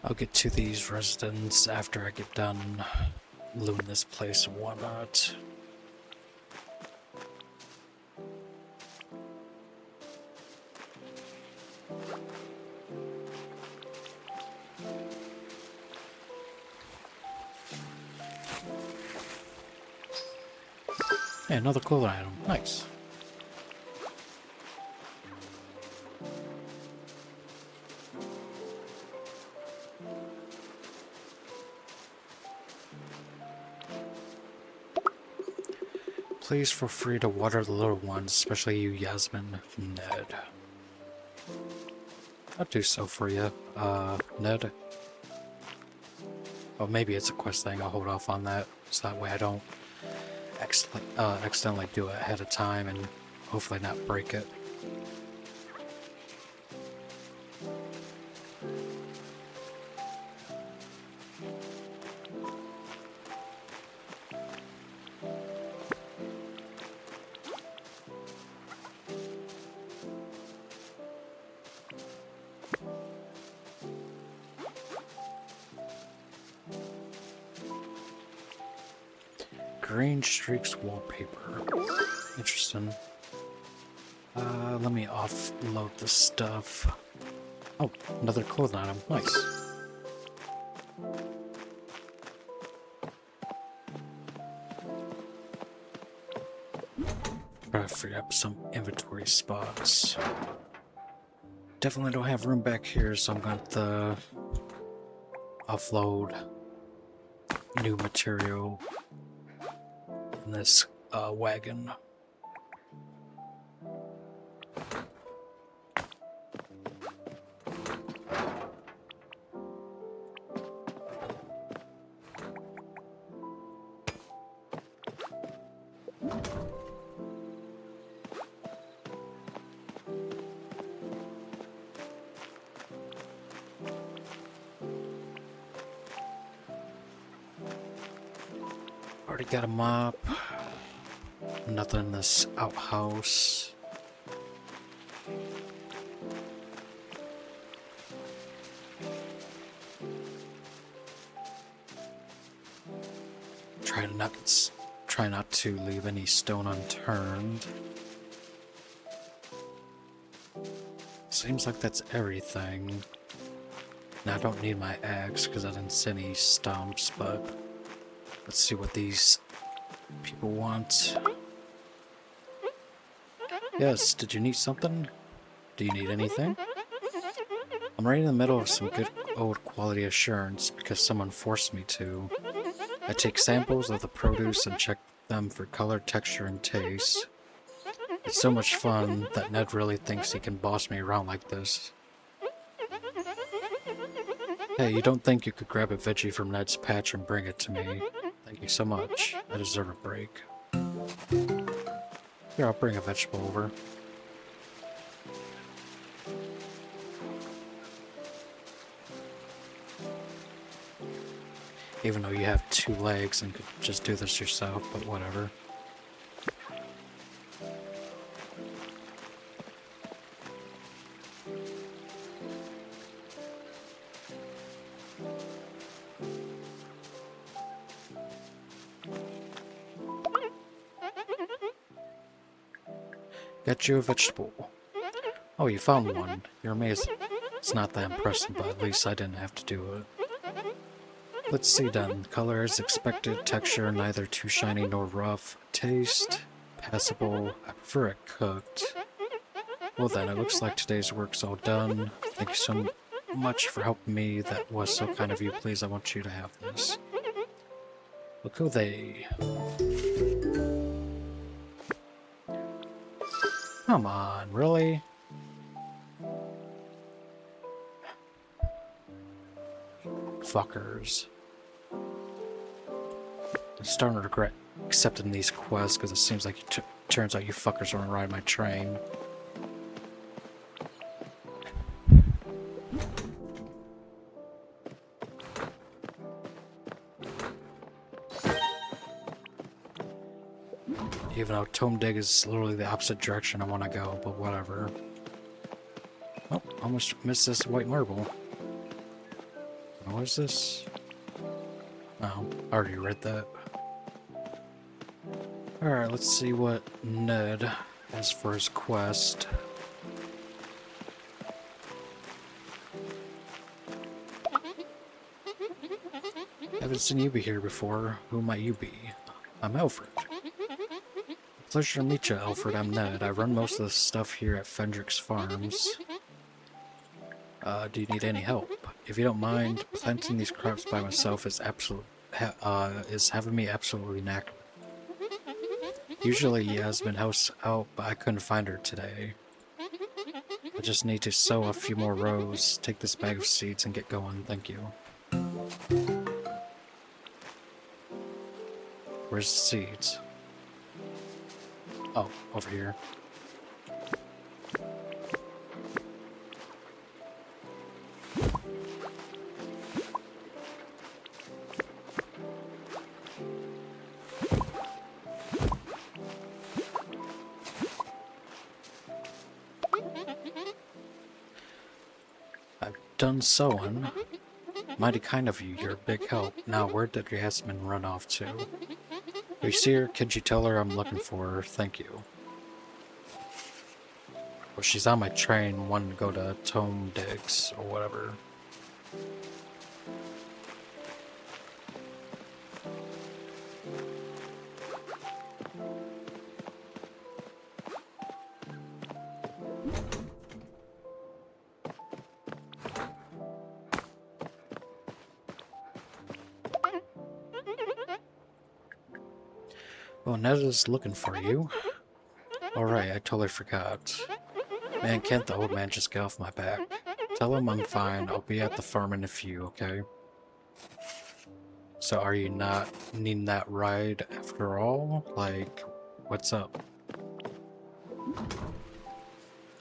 I'll get to these residents after I get done looting this place and whatnot. Hey, another clothing item. Nice. Please feel free to water the little ones, especially you, Yasmin, Ned. I'll do so for you, Ned. Well, maybe it's a quest thing. I'll hold off on that, so that way I don't accidentally do it ahead of time and hopefully not break it. Green streaks wallpaper. Interesting. Let me offload this stuff. Oh, another clothing item. Nice. Try to free up some inventory spots. Definitely don't have room back here, so I'm going to offload new material in this wagon. Already got a mop. Nothing in this outhouse. Try not to leave any stone unturned. Seems like that's everything. Now I don't need my axe because I didn't see any stumps, but let's see what these people want. Yes, did you need something? Do you need anything? I'm right in the middle of some good old quality assurance because someone forced me to. I take samples of the produce and check them for color, texture, and taste. It's so much fun that Ned really thinks he can boss me around like this. Hey, you don't think you could grab a veggie from Ned's patch and bring it to me? Thank you so much. I deserve a break. Here, I'll bring a vegetable over. Even though you have 2 legs and could just do this yourself, but whatever. Got you a vegetable. Oh, you found one. You're amazing. It's not that impressive, but at least I didn't have to do it. Let's see then. Color as expected, texture neither too shiny nor rough. Taste, passable. I prefer it cooked. Well then, it looks like today's work's all done. Thank you so much for helping me. That was so kind of you. Please, I want you to have this. Look who they. Come on, really? Fuckers. I'm starting to regret accepting these quests because it seems like it turns out you fuckers want to ride my train. Even though Tome Dig is literally the opposite direction I want to go, but whatever. Oh, almost missed this white marble. What is this? Oh, I already read that. Alright, let's see what Ned has for his quest. Haven't seen you be here before. Who might you be? I'm Alfred. Pleasure to meet you, Alfred. I'm Ned. I run most of the stuff here at Fendrick's Farms. Do you need any help? If you don't mind, planting these crops by myself is having me absolutely knackered. Usually Yasmin helps out, but I couldn't find her today. I just need to sow a few more rows, take this bag of seeds, and get going. Thank you. Where's the seeds? Oh, over here. I've done sewing. Mighty kind of you, you're a big help. Now, where did Yasmin run off to? If you see her, could you tell her I'm looking for her? Thank you. Well, she's on my train, wanting to go to Tome Digs, or whatever. Well, Ned is looking for you. Alright, I totally forgot. Man, can't the old man just get off my back? Tell him I'm fine. I'll be at the farm in a few, okay? So are you not needing that ride after all? Like, what's up?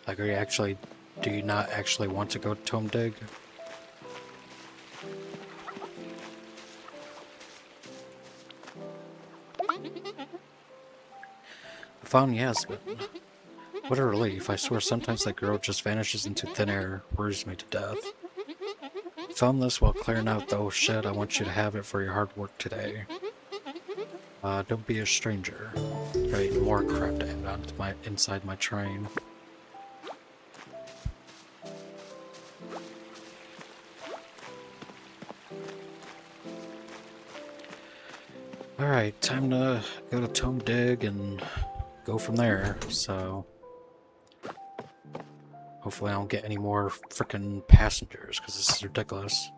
Like, do you not actually want to go to Tome Dig? found Yasmin. What a relief. I swear sometimes that girl just vanishes into thin air. Worries me to death. Found this while clearing out the old shed. I want you to have it for your hard work today. Don't be a stranger. Got even more crap to add on to inside my train. Alright, time to go to Tome Dig and go from there, so... Hopefully I don't get any more frickin' passengers, because this is ridiculous.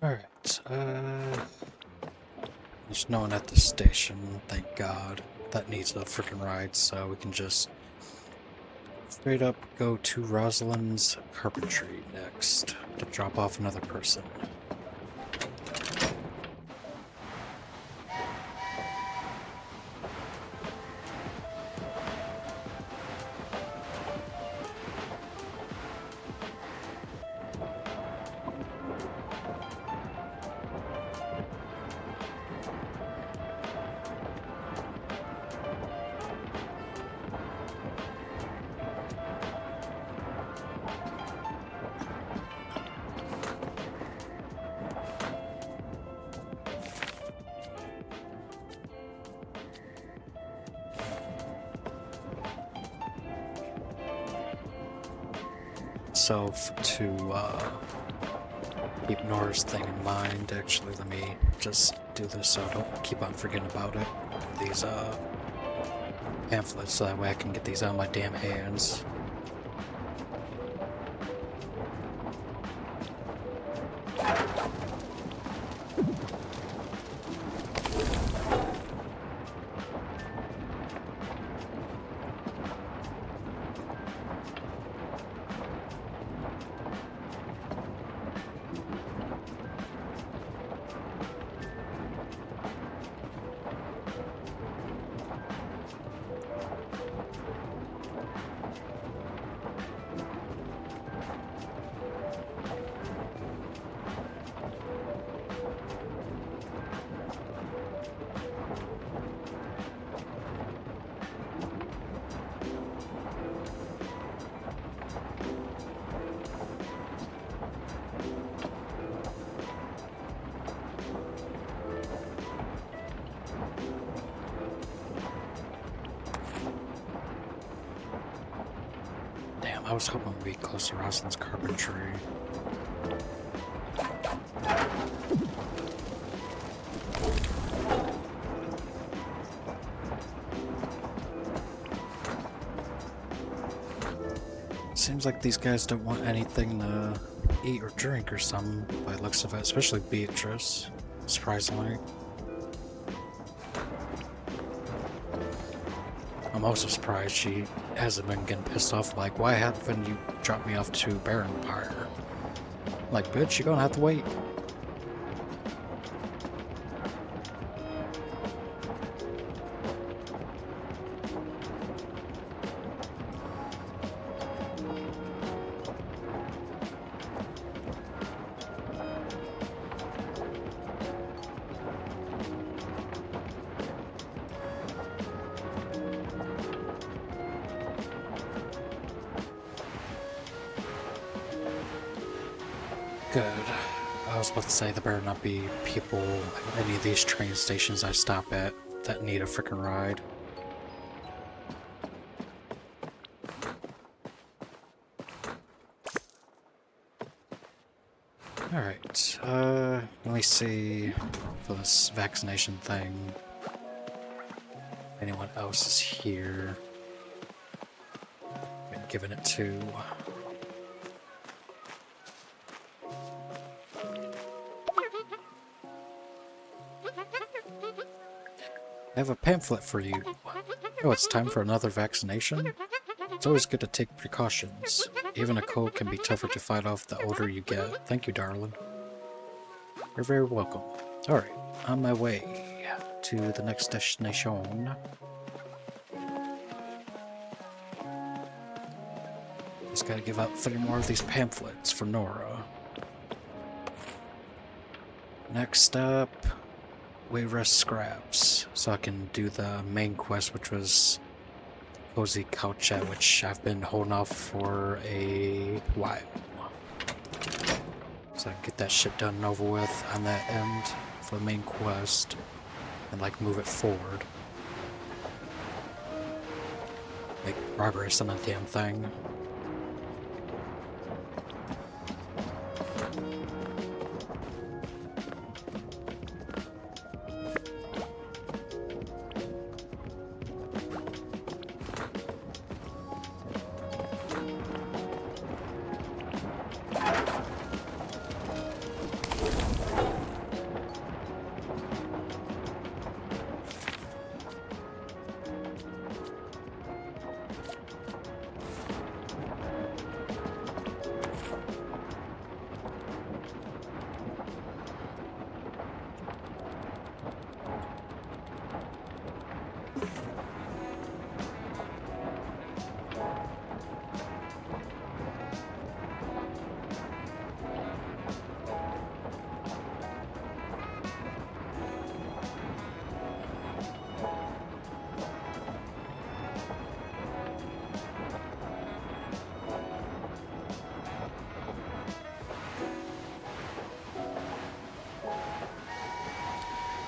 Alright, there's no one at the station, thank God. That needs a freaking ride, so we can just straight up go to Rosalind's Carpentry next to drop off another person. Myself to keep Nora's thing in mind. Actually, let me just do this so I don't keep on forgetting about it. These pamphlets, so that way I can get these out of my damn hands. I was hoping we'd be close to Rosalind's Carpentry. Seems like these guys don't want anything to eat or drink or something by the looks of it, especially Beatrice. surprisingly. I'm also surprised she hasn't been getting pissed off, like, why haven't you dropped me off to Bear Empire? Like, bitch, you're gonna have to wait. Good. I was about to say there better not be people at any of these train stations I stop at that need a frickin' ride. Alright, let me see for this vaccination thing. If anyone else is here. Been giving it to. I have a pamphlet for you. Oh, it's time for another vaccination? It's always good to take precautions. Even a cold can be tougher to fight off the older you get. Thank you, darling. You're very welcome. Alright, on my way to the next destination. Just gotta give out 3 more of these pamphlets for Nora. Next up, Wayrest Scraps, so I can do the main quest, which was Cozy Couchette, which I've been holding off for a while. So I can get that shit done and over with on that end for the main quest, and like move it forward. Make progress on that damn thing.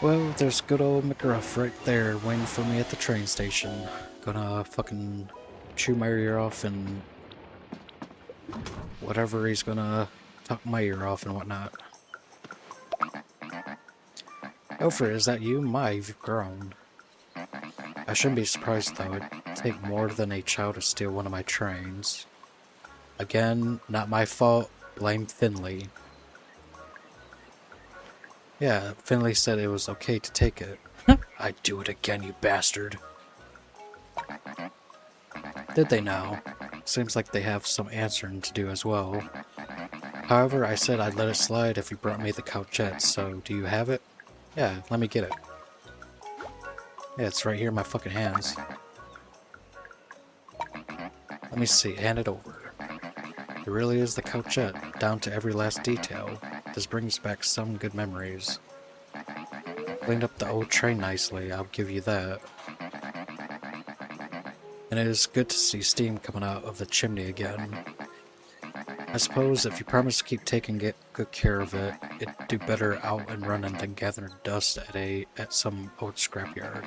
Well, there's good old McGruff right there waiting for me at the train station. Gonna fucking chew my ear off and whatever he's gonna talk my ear off and whatnot. Alfred, is that you? My, you've grown. I shouldn't be surprised though. It'd take more than a child to steal one of my trains. Again, not my fault. Blame Finley. Yeah, Finley said it was okay to take it. I'd do it again, you bastard. Did they now? Seems like they have some answering to do as well. However, I said I'd let it slide if you brought me the couchette, so do you have it? Yeah, let me get it. Yeah, it's right here in my fucking hands. Let me see, hand it over. It really is the couchette, down to every last detail. This brings back some good memories. Cleaned up the old train nicely, I'll give you that. And it is good to see steam coming out of the chimney again. I suppose if you promise to keep taking good care of it, it'd do better out and running than gathering dust at some old scrapyard.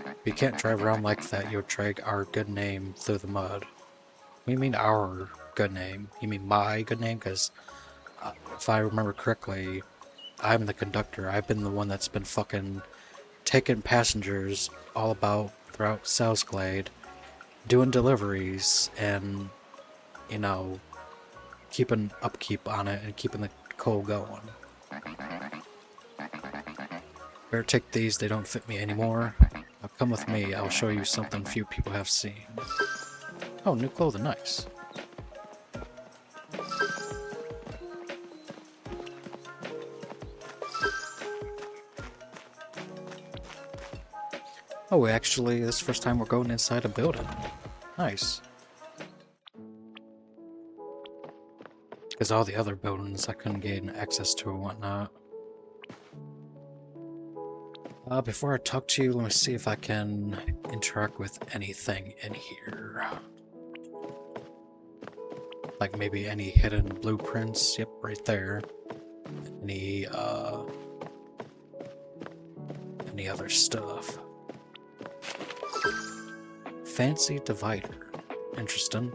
If you can't drive around like that, you'll drag our good name through the mud. What do you mean our good name? You mean my good name? Because if I remember correctly, I'm the conductor. I've been the one that's been fucking taking passengers all about throughout Salesglade, doing deliveries, and, you know, keeping upkeep on it and keeping the coal going. Better take these, they don't fit me anymore. Now come with me, I'll show you something few people have seen. Oh, new clothing, nice. Oh, actually, this is the first time we're going inside a building. Nice. Because all the other buildings I couldn't gain access to and whatnot. Before I talk to you, let me see if I can interact with anything in here. Like maybe any hidden blueprints. Yep, right there. Any other stuff. Fancy divider. Interesting.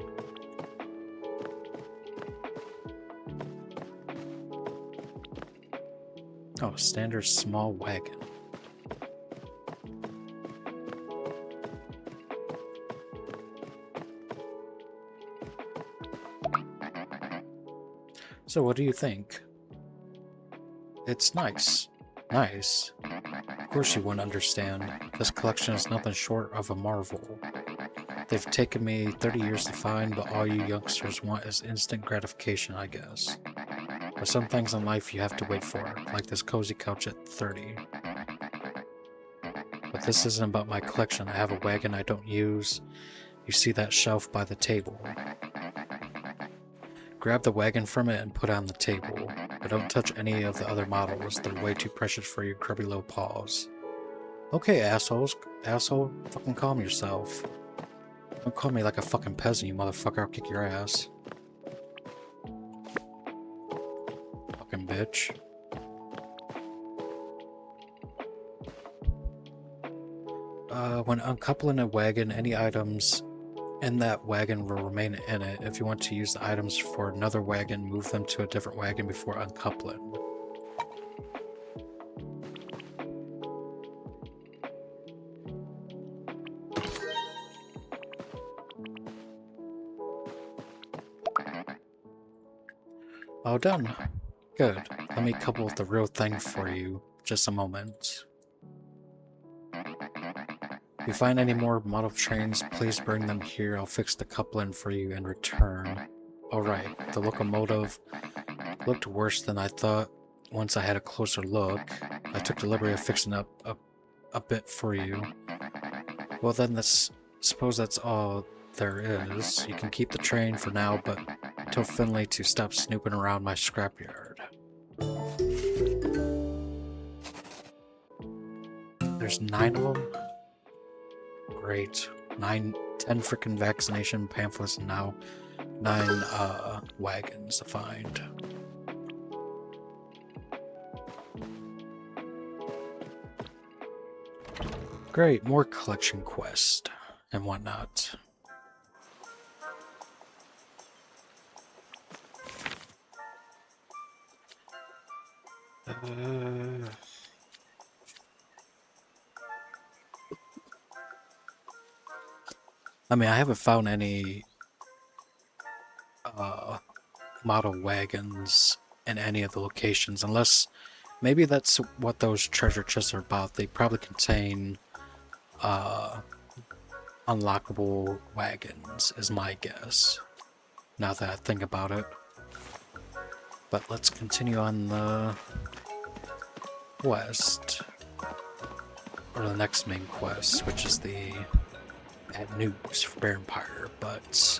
Oh, standard small wagon. So what do you think? It's nice. Nice. Of course you wouldn't understand. This collection is nothing short of a marvel. They've taken me 30 years to find, but all you youngsters want is instant gratification, I guess. But some things in life you have to wait for, like this cozy couch at 30. But this isn't about my collection. I have a wagon I don't use. You see that shelf by the table. Grab the wagon from it and put it on the table. But don't touch any of the other models. They're way too precious for your grubby little paws. Okay, assholes. Asshole, fucking calm yourself. Don't call me like a fucking peasant, you motherfucker. I'll kick your ass. Fucking bitch. When uncoupling a wagon, any items in that wagon will remain in it. If you want to use the items for another wagon, move them to a different wagon before uncoupling. All done. Good. Let me couple with the real thing for you. Just a moment. If you find any more model trains, please bring them here. I'll fix the coupling for you in return. Alright, the locomotive looked worse than I thought once I had a closer look. I took the liberty of fixing up a bit for you. Well then, suppose that's all there is. You can keep the train for now, but tell Finley to stop snooping around my scrapyard. There's 9 of them? Great. 10 freaking vaccination pamphlets and now 9 wagons to find. Great, more collection quest and whatnot. I mean, I haven't found any model wagons in any of the locations, unless maybe that's what those treasure chests are about. They probably contain unlockable wagons, is my guess, now that I think about it. But let's continue on the quest, or the next main quest, which is the at news for Bear Empire. But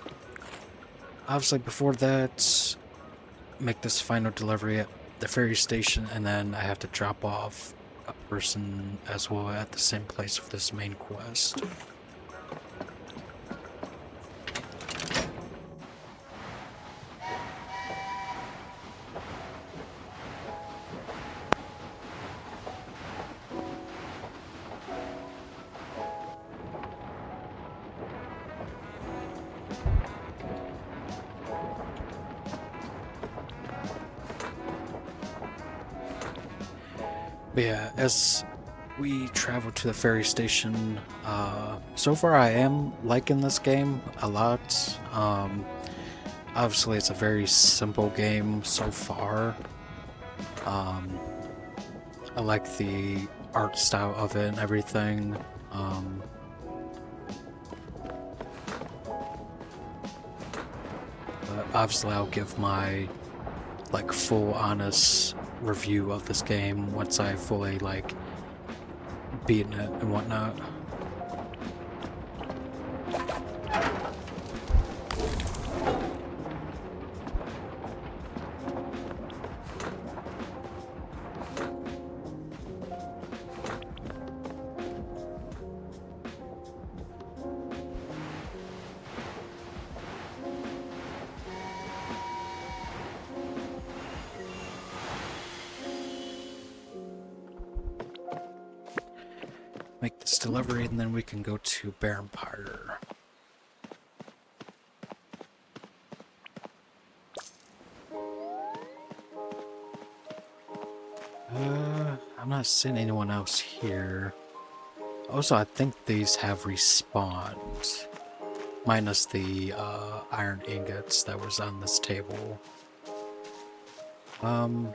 obviously before that, make this final delivery at the ferry station, and then I have to drop off a person as well at the same place for this main quest. But yeah, as we travel to the ferry station, so far I am liking this game a lot. Obviously it's a very simple game so far. I like the art style of it and everything. But obviously I'll give my like full honest review of this game once I fully like beaten it and whatnot. Make this delivery and then we can go to Bear Empire. I'm not seeing anyone else here. Also, I think these have respawned. Minus the iron ingots that was on this table. For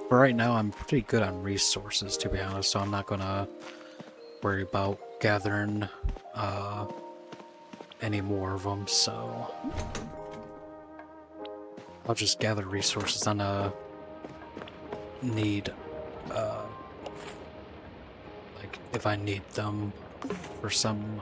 right now, I'm pretty good on resources, to be honest, so I'm not gonna worry about gathering any more of them, so I'll just gather resources on a need, like if I need them for some.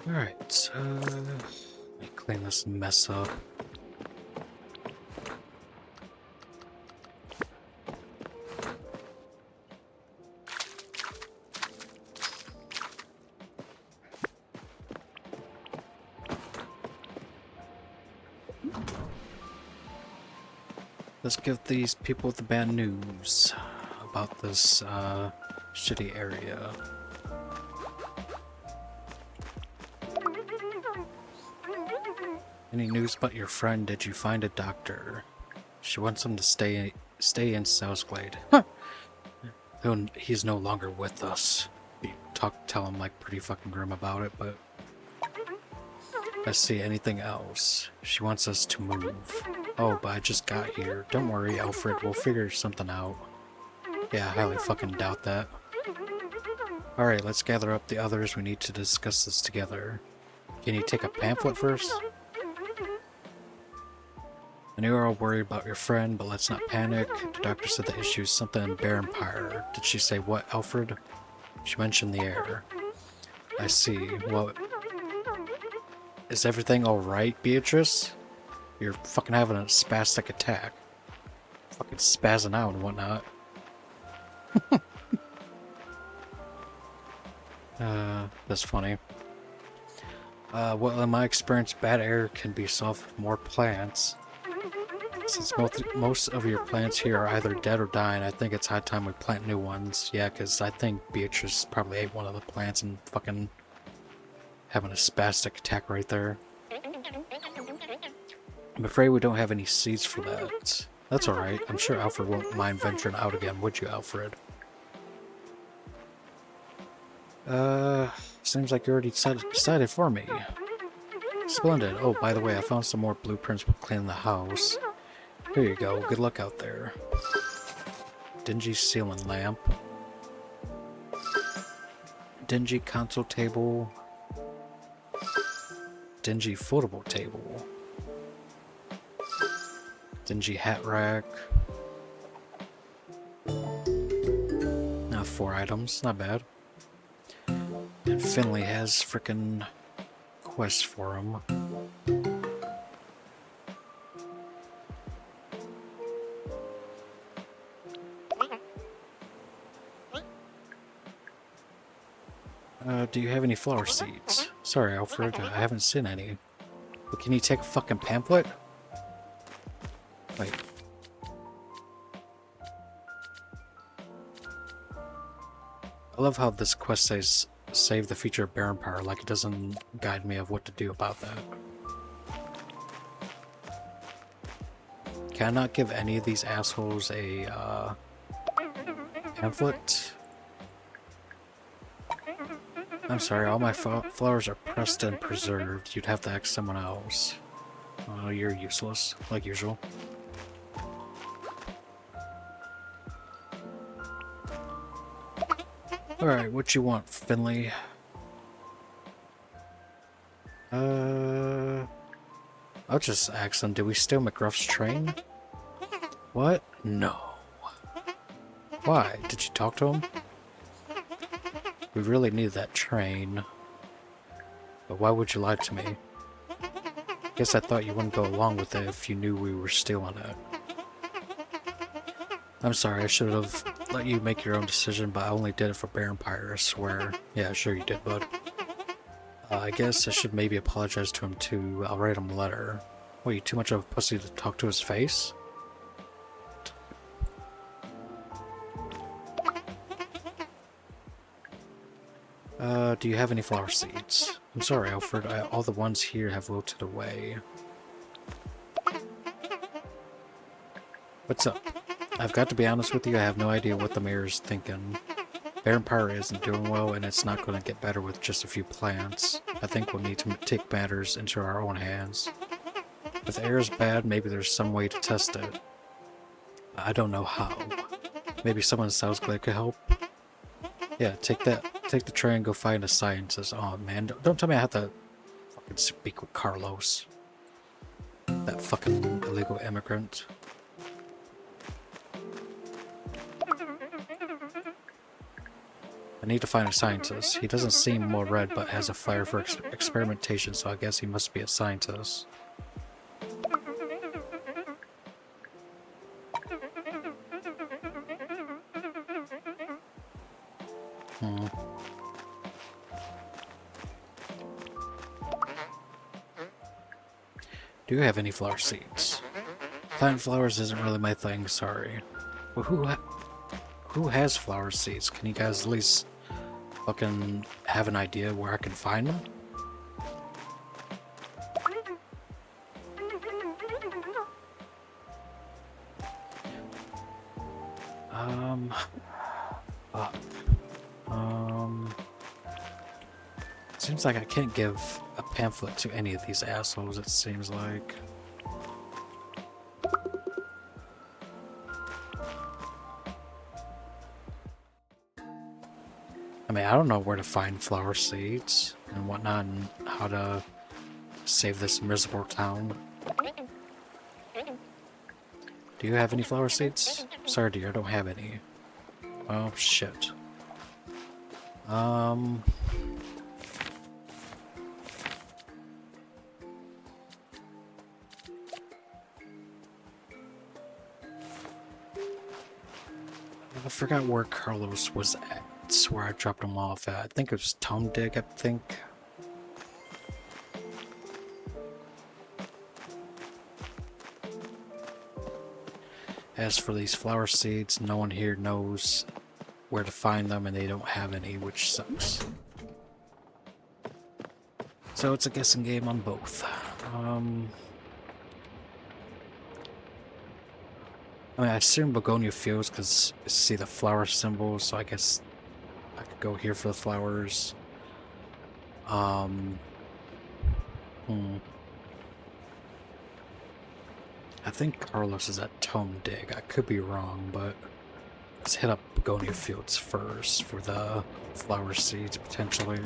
Alright, let me clean this mess up. Let's give these people the bad news about this shitty area. Any news about your friend? Did you find a doctor? She wants him to stay in Southglade. Huh. He's no longer with us. You tell him like pretty fucking grim about it, but let's see, anything else? She wants us to move. Oh, but I just got here. Don't worry, Alfred, we'll figure something out. Yeah, I highly fucking doubt that. Alright, let's gather up the others. We need to discuss this together. Can you take a pamphlet first? I knew you were all worried about your friend, but let's not panic. The doctor said the issue is something in Bear Empire. Did she say what, Alfred? She mentioned the air. I see. What? Is everything alright, Beatrice? You're fucking having a spastic attack. Fucking spazzing out and whatnot. That's funny. Well, in my experience, bad air can be solved with more plants. Since most of your plants here are either dead or dying, I think it's high time we plant new ones. Yeah, because I think Beatrice probably ate one of the plants and fucking having a spastic attack right there. I'm afraid we don't have any seeds for that. That's alright. I'm sure Alfred won't mind venturing out again, would you, Alfred? Uh, seems like you already decided for me. Splendid. Oh, by the way, I found some more blueprints for cleaning the house. Here you go. Good luck out there. Dingy ceiling lamp. Dingy console table. Dingy foldable table. Dingy hat rack. 4 items. Not bad. And Finley has frickin' quests for him. Do you have any flower seeds? Sorry, Alfred, I haven't seen any. But can you take a fucking pamphlet? Wait. I love how this quest says save the future of Baron Power, like it doesn't guide me of what to do about that. Can I not give any of these assholes a pamphlet? I'm sorry, all my flowers are pressed and preserved. You'd have to ask someone else. Oh, you're useless, like usual. Alright, what you want, Finley? I'll just ask them, did we steal McGruff's train? What? No. Why? Did you talk to him? We really need that train. But why would you lie to me? Guess I thought you wouldn't go along with it if you knew we were stealing it. I'm sorry, I should have let you make your own decision, but I only did it for Baron Pyre, I swear. Yeah, sure you did, bud. I guess I should maybe apologize to him too. I'll write him a letter. What, you too much of a pussy to talk to his face? Do you have any flower seeds? I'm sorry, Alfred. All the ones here have wilted away. What's up? I've got to be honest with you, I have no idea what the mayor's thinking. Baron Pyre isn't doing well, and it's not going to get better with just a few plants. I think we'll need to take matters into our own hands. If the air is bad, maybe there's some way to test it. I don't know how. Maybe someone in South Glade could help? Yeah, take the train and go find a scientist. Oh man, don't tell me I have to fucking speak with Carlos. That fucking illegal immigrant. I need to find a scientist. He doesn't seem well read, but has a fire for experimentation, so I guess he must be a scientist. Do you have any flower seeds? Planting flowers isn't really my thing, sorry. Well, who has flower seeds? Can you guys at least fucking have an idea where I can find them? Fuck. Seems like I can't give a pamphlet to any of these assholes, it seems like. I mean, I don't know where to find flower seeds and whatnot, and how to save this miserable town. Do you have any flower seeds? Sorry, dear, I don't have any. Oh, shit. I forgot where Carlos was at. It's where I dropped him off at. I think it was Tone Dig, I think. As for these flower seeds, no one here knows where to find them, and they don't have any, which sucks. So it's a guessing game on both. I mean, I assume Begonia Fields because see the flower symbol, so I guess I could go here for the flowers. Um, I think Carlos is at Tome Dig. I could be wrong, but let's hit up Begonia Fields first for the flower seeds, potentially.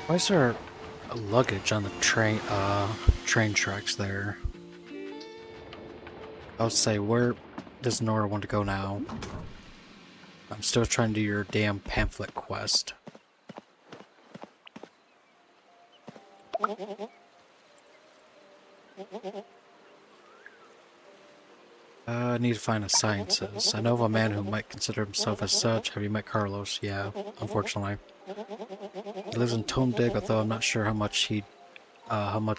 Why is there a luggage on the train tracks there? I would say, where does Nora want to go now? I'm still trying to do your damn pamphlet quest. I need to find a scientist. I know of a man who might consider himself as such. Have you met Carlos? Yeah, unfortunately. He lives in Tome Dig, although I'm not sure how much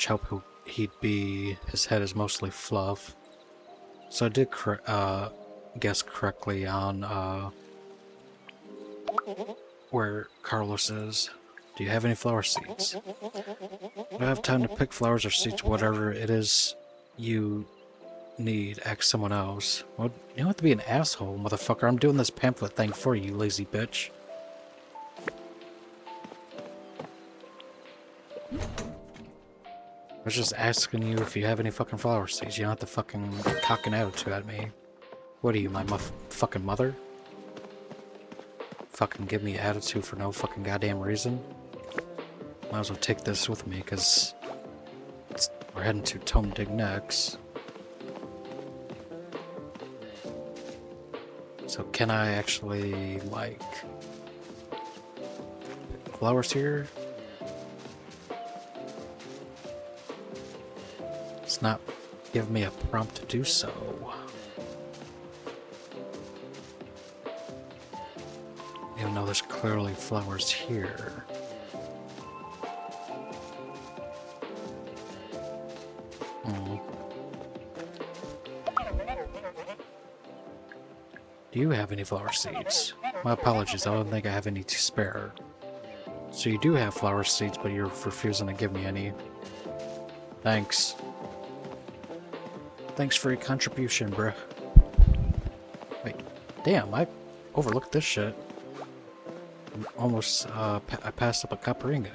help he'd be. His head is mostly fluff. So I did guess correctly on where Carlos is. Do you have any flower seeds? I don't have time to pick flowers or seeds, whatever it is you need. Ask someone else. Well, you don't have to be an asshole, motherfucker. I'm doing this pamphlet thing for you, lazy bitch. I was just asking you if you have any fucking flower seeds. You don't have to fucking cock an attitude at me. What are you, my fucking mother? Fucking give me attitude for no fucking goddamn reason? Might as well take this with me, because we're heading to Tome Dig next. So can I actually, like, pick flowers here? It's not giving me a prompt to do so. Even though there's clearly flowers here. Do you have any flower seeds? My apologies, I don't think I have any to spare. So you do have flower seeds, but you're refusing to give me any. Thanks. Thanks for your contribution, bruh. Wait, damn, I overlooked this shit. Almost, I passed up a copper ingot.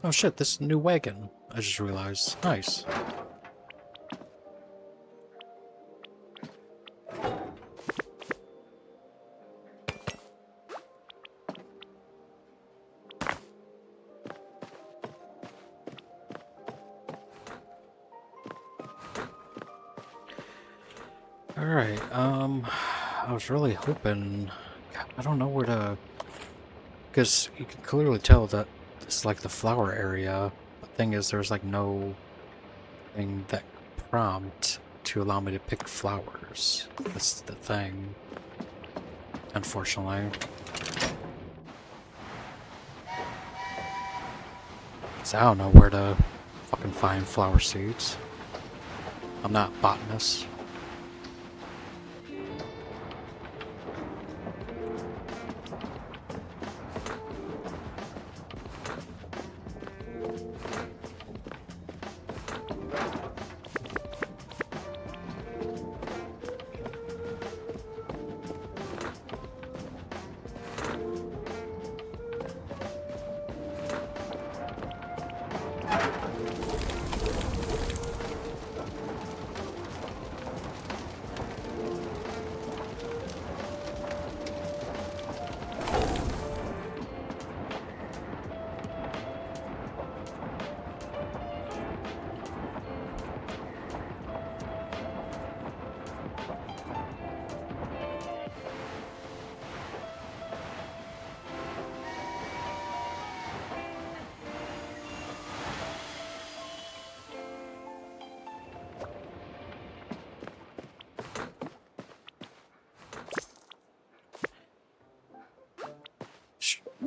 Oh shit, this new wagon. I just realized. Nice. Alright, I was really hoping... I don't know where to... Because you can clearly tell that it's like the flower area. The thing is, there's like no thing that prompt to allow me to pick flowers. That's the thing. Unfortunately. So I don't know where to fucking find flower seeds. I'm not a botanist.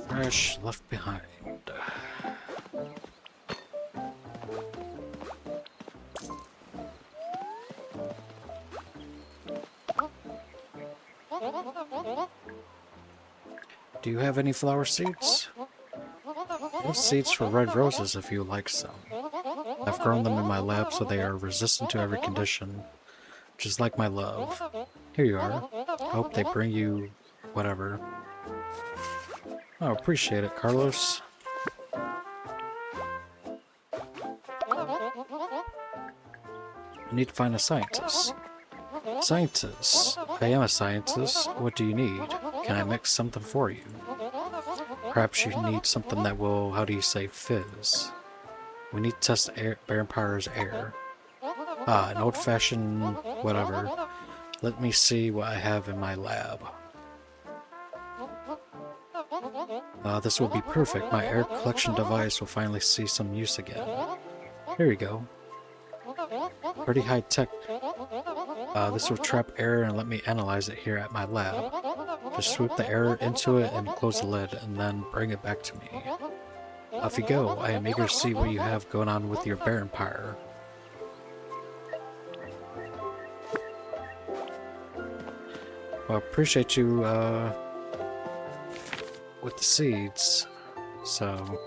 Trash left behind. Do you have any flower seeds? No seeds for red roses if you like some. I've grown them in my lab so they are resistant to every condition. Just like my love. Here you are. I hope they bring you whatever. Oh, appreciate it, Carlos. I need to find a scientist. Scientist? I am a scientist. What do you need? Can I mix something for you? Perhaps you need something that will, how do you say, fizz. We need to test Vampire's air. Ah, an old-fashioned whatever. Let me see what I have in my lab. This will be perfect. My air collection device will finally see some use again. Here you go. Pretty high tech. This will trap air and let me analyze it here at my lab. Just swoop the air into it and close the lid, and then bring it back to me. Off you go. I am eager to see what you have going on with your bear empire. Well, appreciate you, with the seeds, so...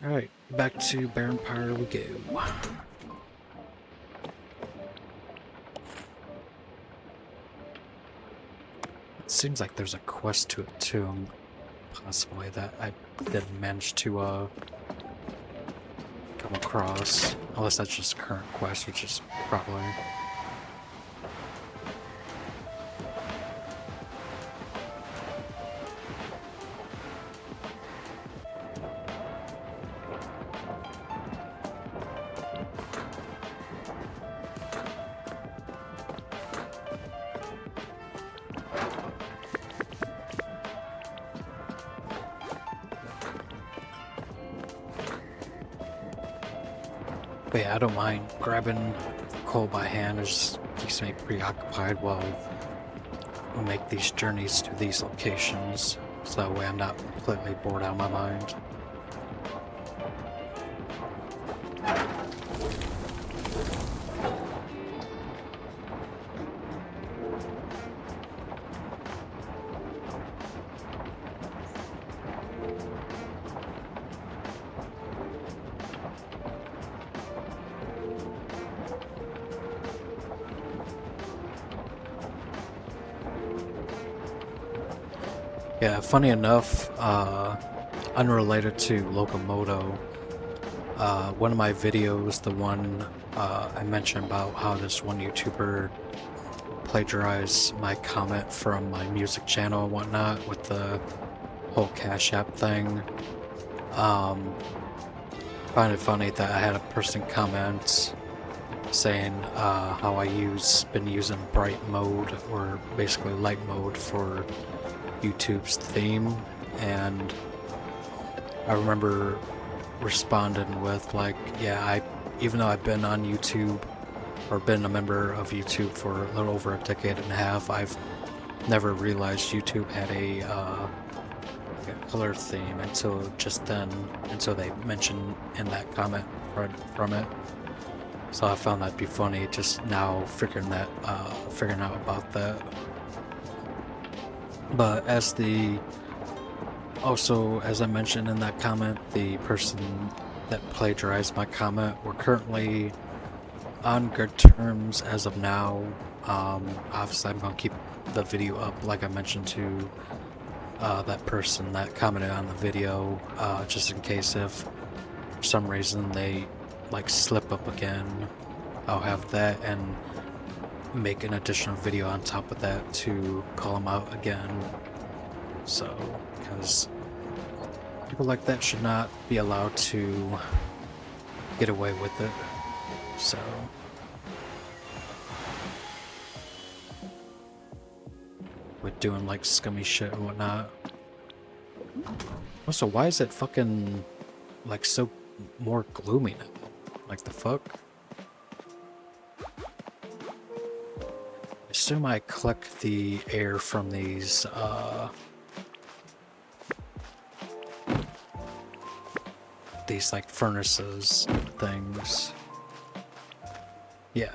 Alright, back to Bear Empire we go. It seems like there's a quest to it too, possibly, that I didn't manage to, come across. Unless that's just current quest, which is probably... But yeah, I don't mind grabbing coal by hand. It just keeps me preoccupied while we make these journeys to these locations. So that way I'm not completely bored out of my mind. Yeah, funny enough, unrelated to LocoMoto, one of my videos, the one I mentioned about how this one YouTuber plagiarized my comment from my music channel and whatnot with the whole Cash App thing. find it funny that I had a person comment saying how been using bright mode, or basically light mode, for YouTube's theme, and I remember responding with like, yeah, even though I've been on YouTube or been a member of YouTube for a little over a decade and a half, I've never realized YouTube had a color theme until just then, until they mentioned in that comment from it. So I found that'd be funny just now figuring out about that. But as I mentioned in that comment, the person that plagiarized my comment, we're currently on good terms as of now. Obviously I'm gonna keep the video up like I mentioned to that person that commented on the video, just in case if for some reason they like slip up again. I'll have that and make an additional video on top of that to call them out again. So, because people like that should not be allowed to get away with it. So, with doing like scummy shit and whatnot. Also, why is it fucking like so more gloomy now? Like the fuck? I assume I collect the air from these like furnaces things. Yeah.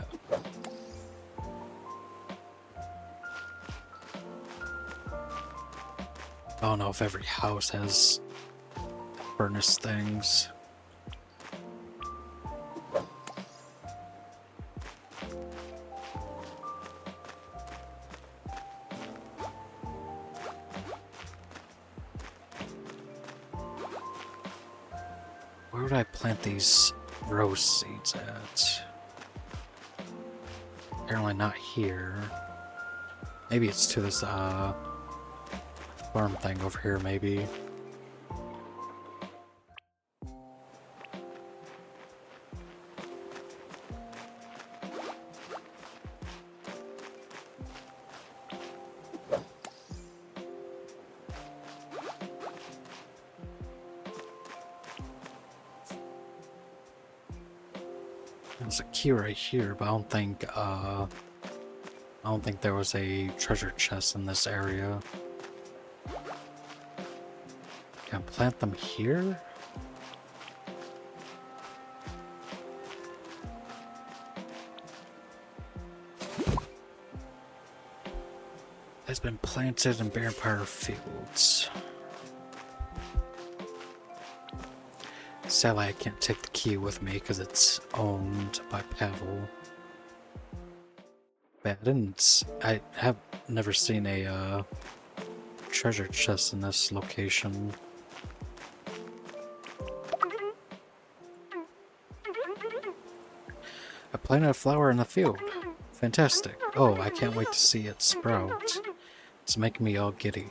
I don't know if every house has furnace things. Where would I plant these rose seeds at? Apparently not here. Maybe it's to this farm thing over here, maybe. There's a key right here, but I don't think there was a treasure chest in this area. Can I plant them here? Has been planted in Vampire Fields. Sadly, I can't take the key with me because it's owned by Pavel. But I have never seen a treasure chest in this location. I planted a flower in the field. Fantastic. Oh, I can't wait to see it sprout. It's making me all giddy.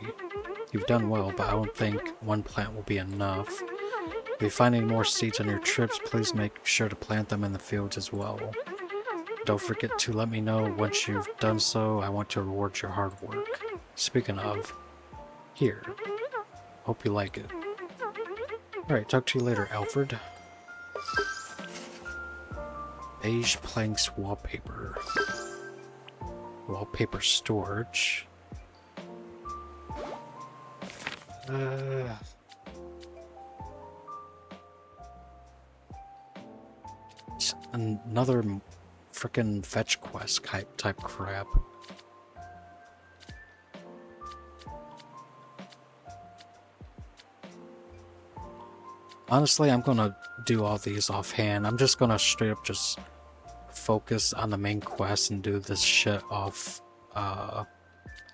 You've done well, but I don't think one plant will be enough. If you find any more seeds on your trips, please make sure to plant them in the fields as well. Don't forget to let me know once you've done so. I want to reward your hard work. Speaking of, here. Hope you like it. Alright, talk to you later, Alfred. Beige planks wallpaper. Wallpaper storage. Another frickin' fetch quest type crap. Honestly, I'm gonna do all these offhand. I'm just gonna straight up just focus on the main quest and do this shit off,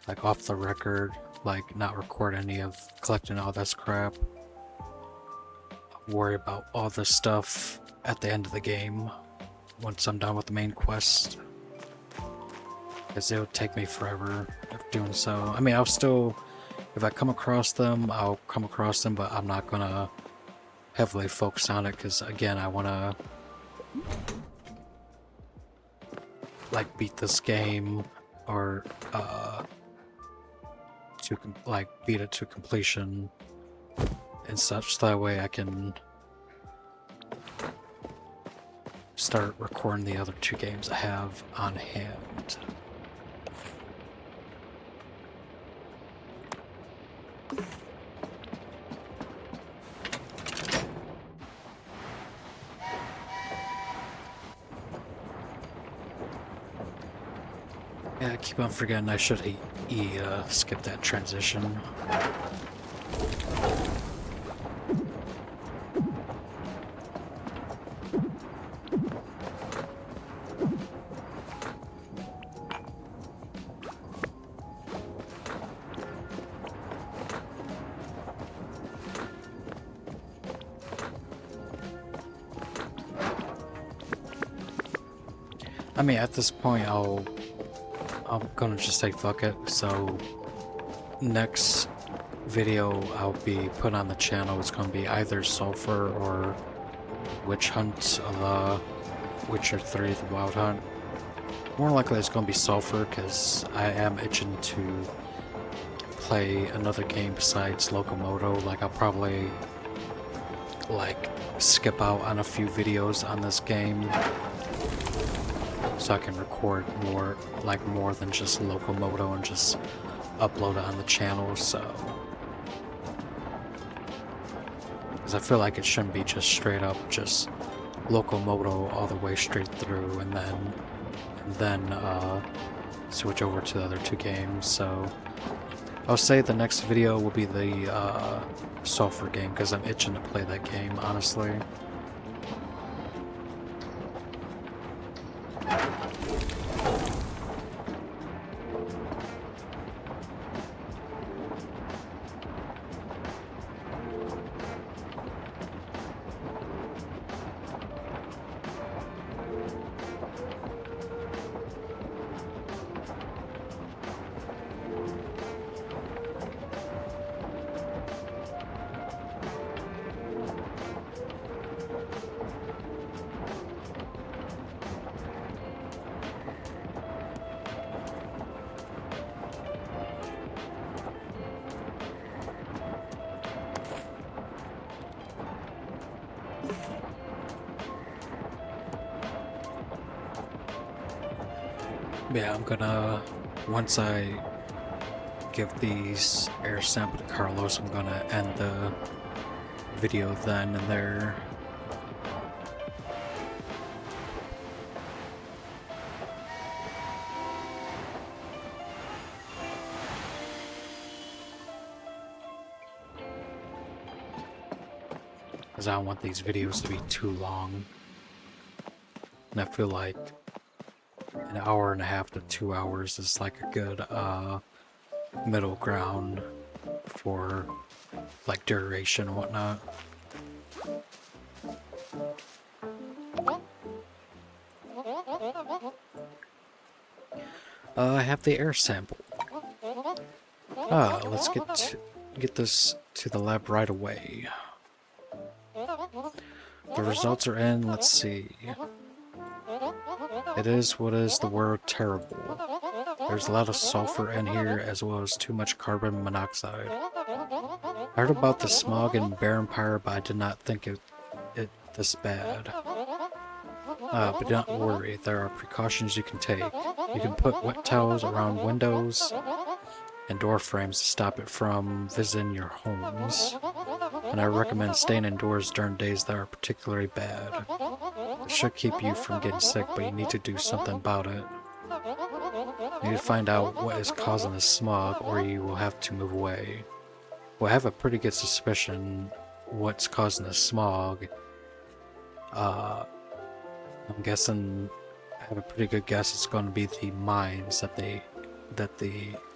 like off the record. Like, not record any of collecting all this crap. I'll worry about all this stuff at the end of the game once I'm done with the main quest, because it would take me forever of doing so. I mean, I'll still, if I come across them, I'll come across them, but I'm not gonna heavily focus on it, because again, I want to like beat this game, or like beat it to completion and such. That way I can start recording the other 2 games I have on hand. Yeah, I keep on forgetting I should skip that transition. I mean, at this point, I'm gonna just say fuck it. So, next video I'll be putting on the channel, it's gonna be either Sulfur or Witch Hunt, Witcher 3, the Wild Hunt. More likely it's gonna be Sulfur, because I am itching to play another game besides LocoMoto. Like, I'll probably like skip out on a few videos on this game, so I can record more than just LocoMoto and just upload it on the channel. So, because I feel like it shouldn't be just straight up just LocoMoto all the way straight through, and then switch over to the other 2 games. So I'll say the next video will be the Sulfur game, because I'm itching to play that game, honestly. Yeah, I'm gonna, once I give these air sample to Carlos, I'm gonna end the video then and there. Because I don't want these videos to be too long. And I feel like an hour and a half to 2 hours is like a good middle ground for like duration and whatnot. I have the air sample. Let's get this to the lab right away. The results are in. Let's see. It is what is the word terrible. There's a lot of sulfur in here, as well as too much carbon monoxide. I heard about the smog in Bear Empire, but I did not think it this bad. But don't worry, there are precautions you can take. You can put wet towels around windows and door frames to stop it from visiting your homes. And I recommend staying indoors during days that are particularly bad. It should keep you from getting sick, but you need to do something about it. You need to find out what is causing the smog, or you will have to move away. Well, I have a pretty good suspicion what's causing the smog. I'm guessing, I have a pretty good guess it's going to be the mines that the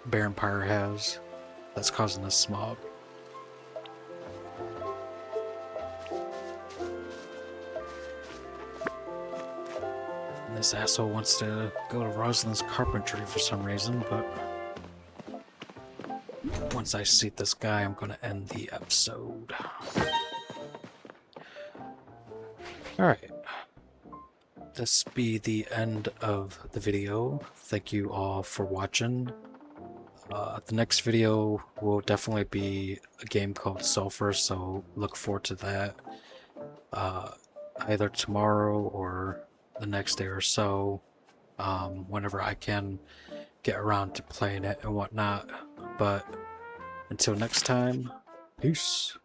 Bear Empire has that's causing the smog. And this asshole wants to go to Rosalind's carpentry for some reason, but once I see this guy, I'm going to end the episode. Alright, this be the end of the video. Thank you all for watching. The next video will definitely be a game called Sulfur, so look forward to that. Uh, Either tomorrow or the next day or so, whenever I can get around to playing it and whatnot. But until next time, peace.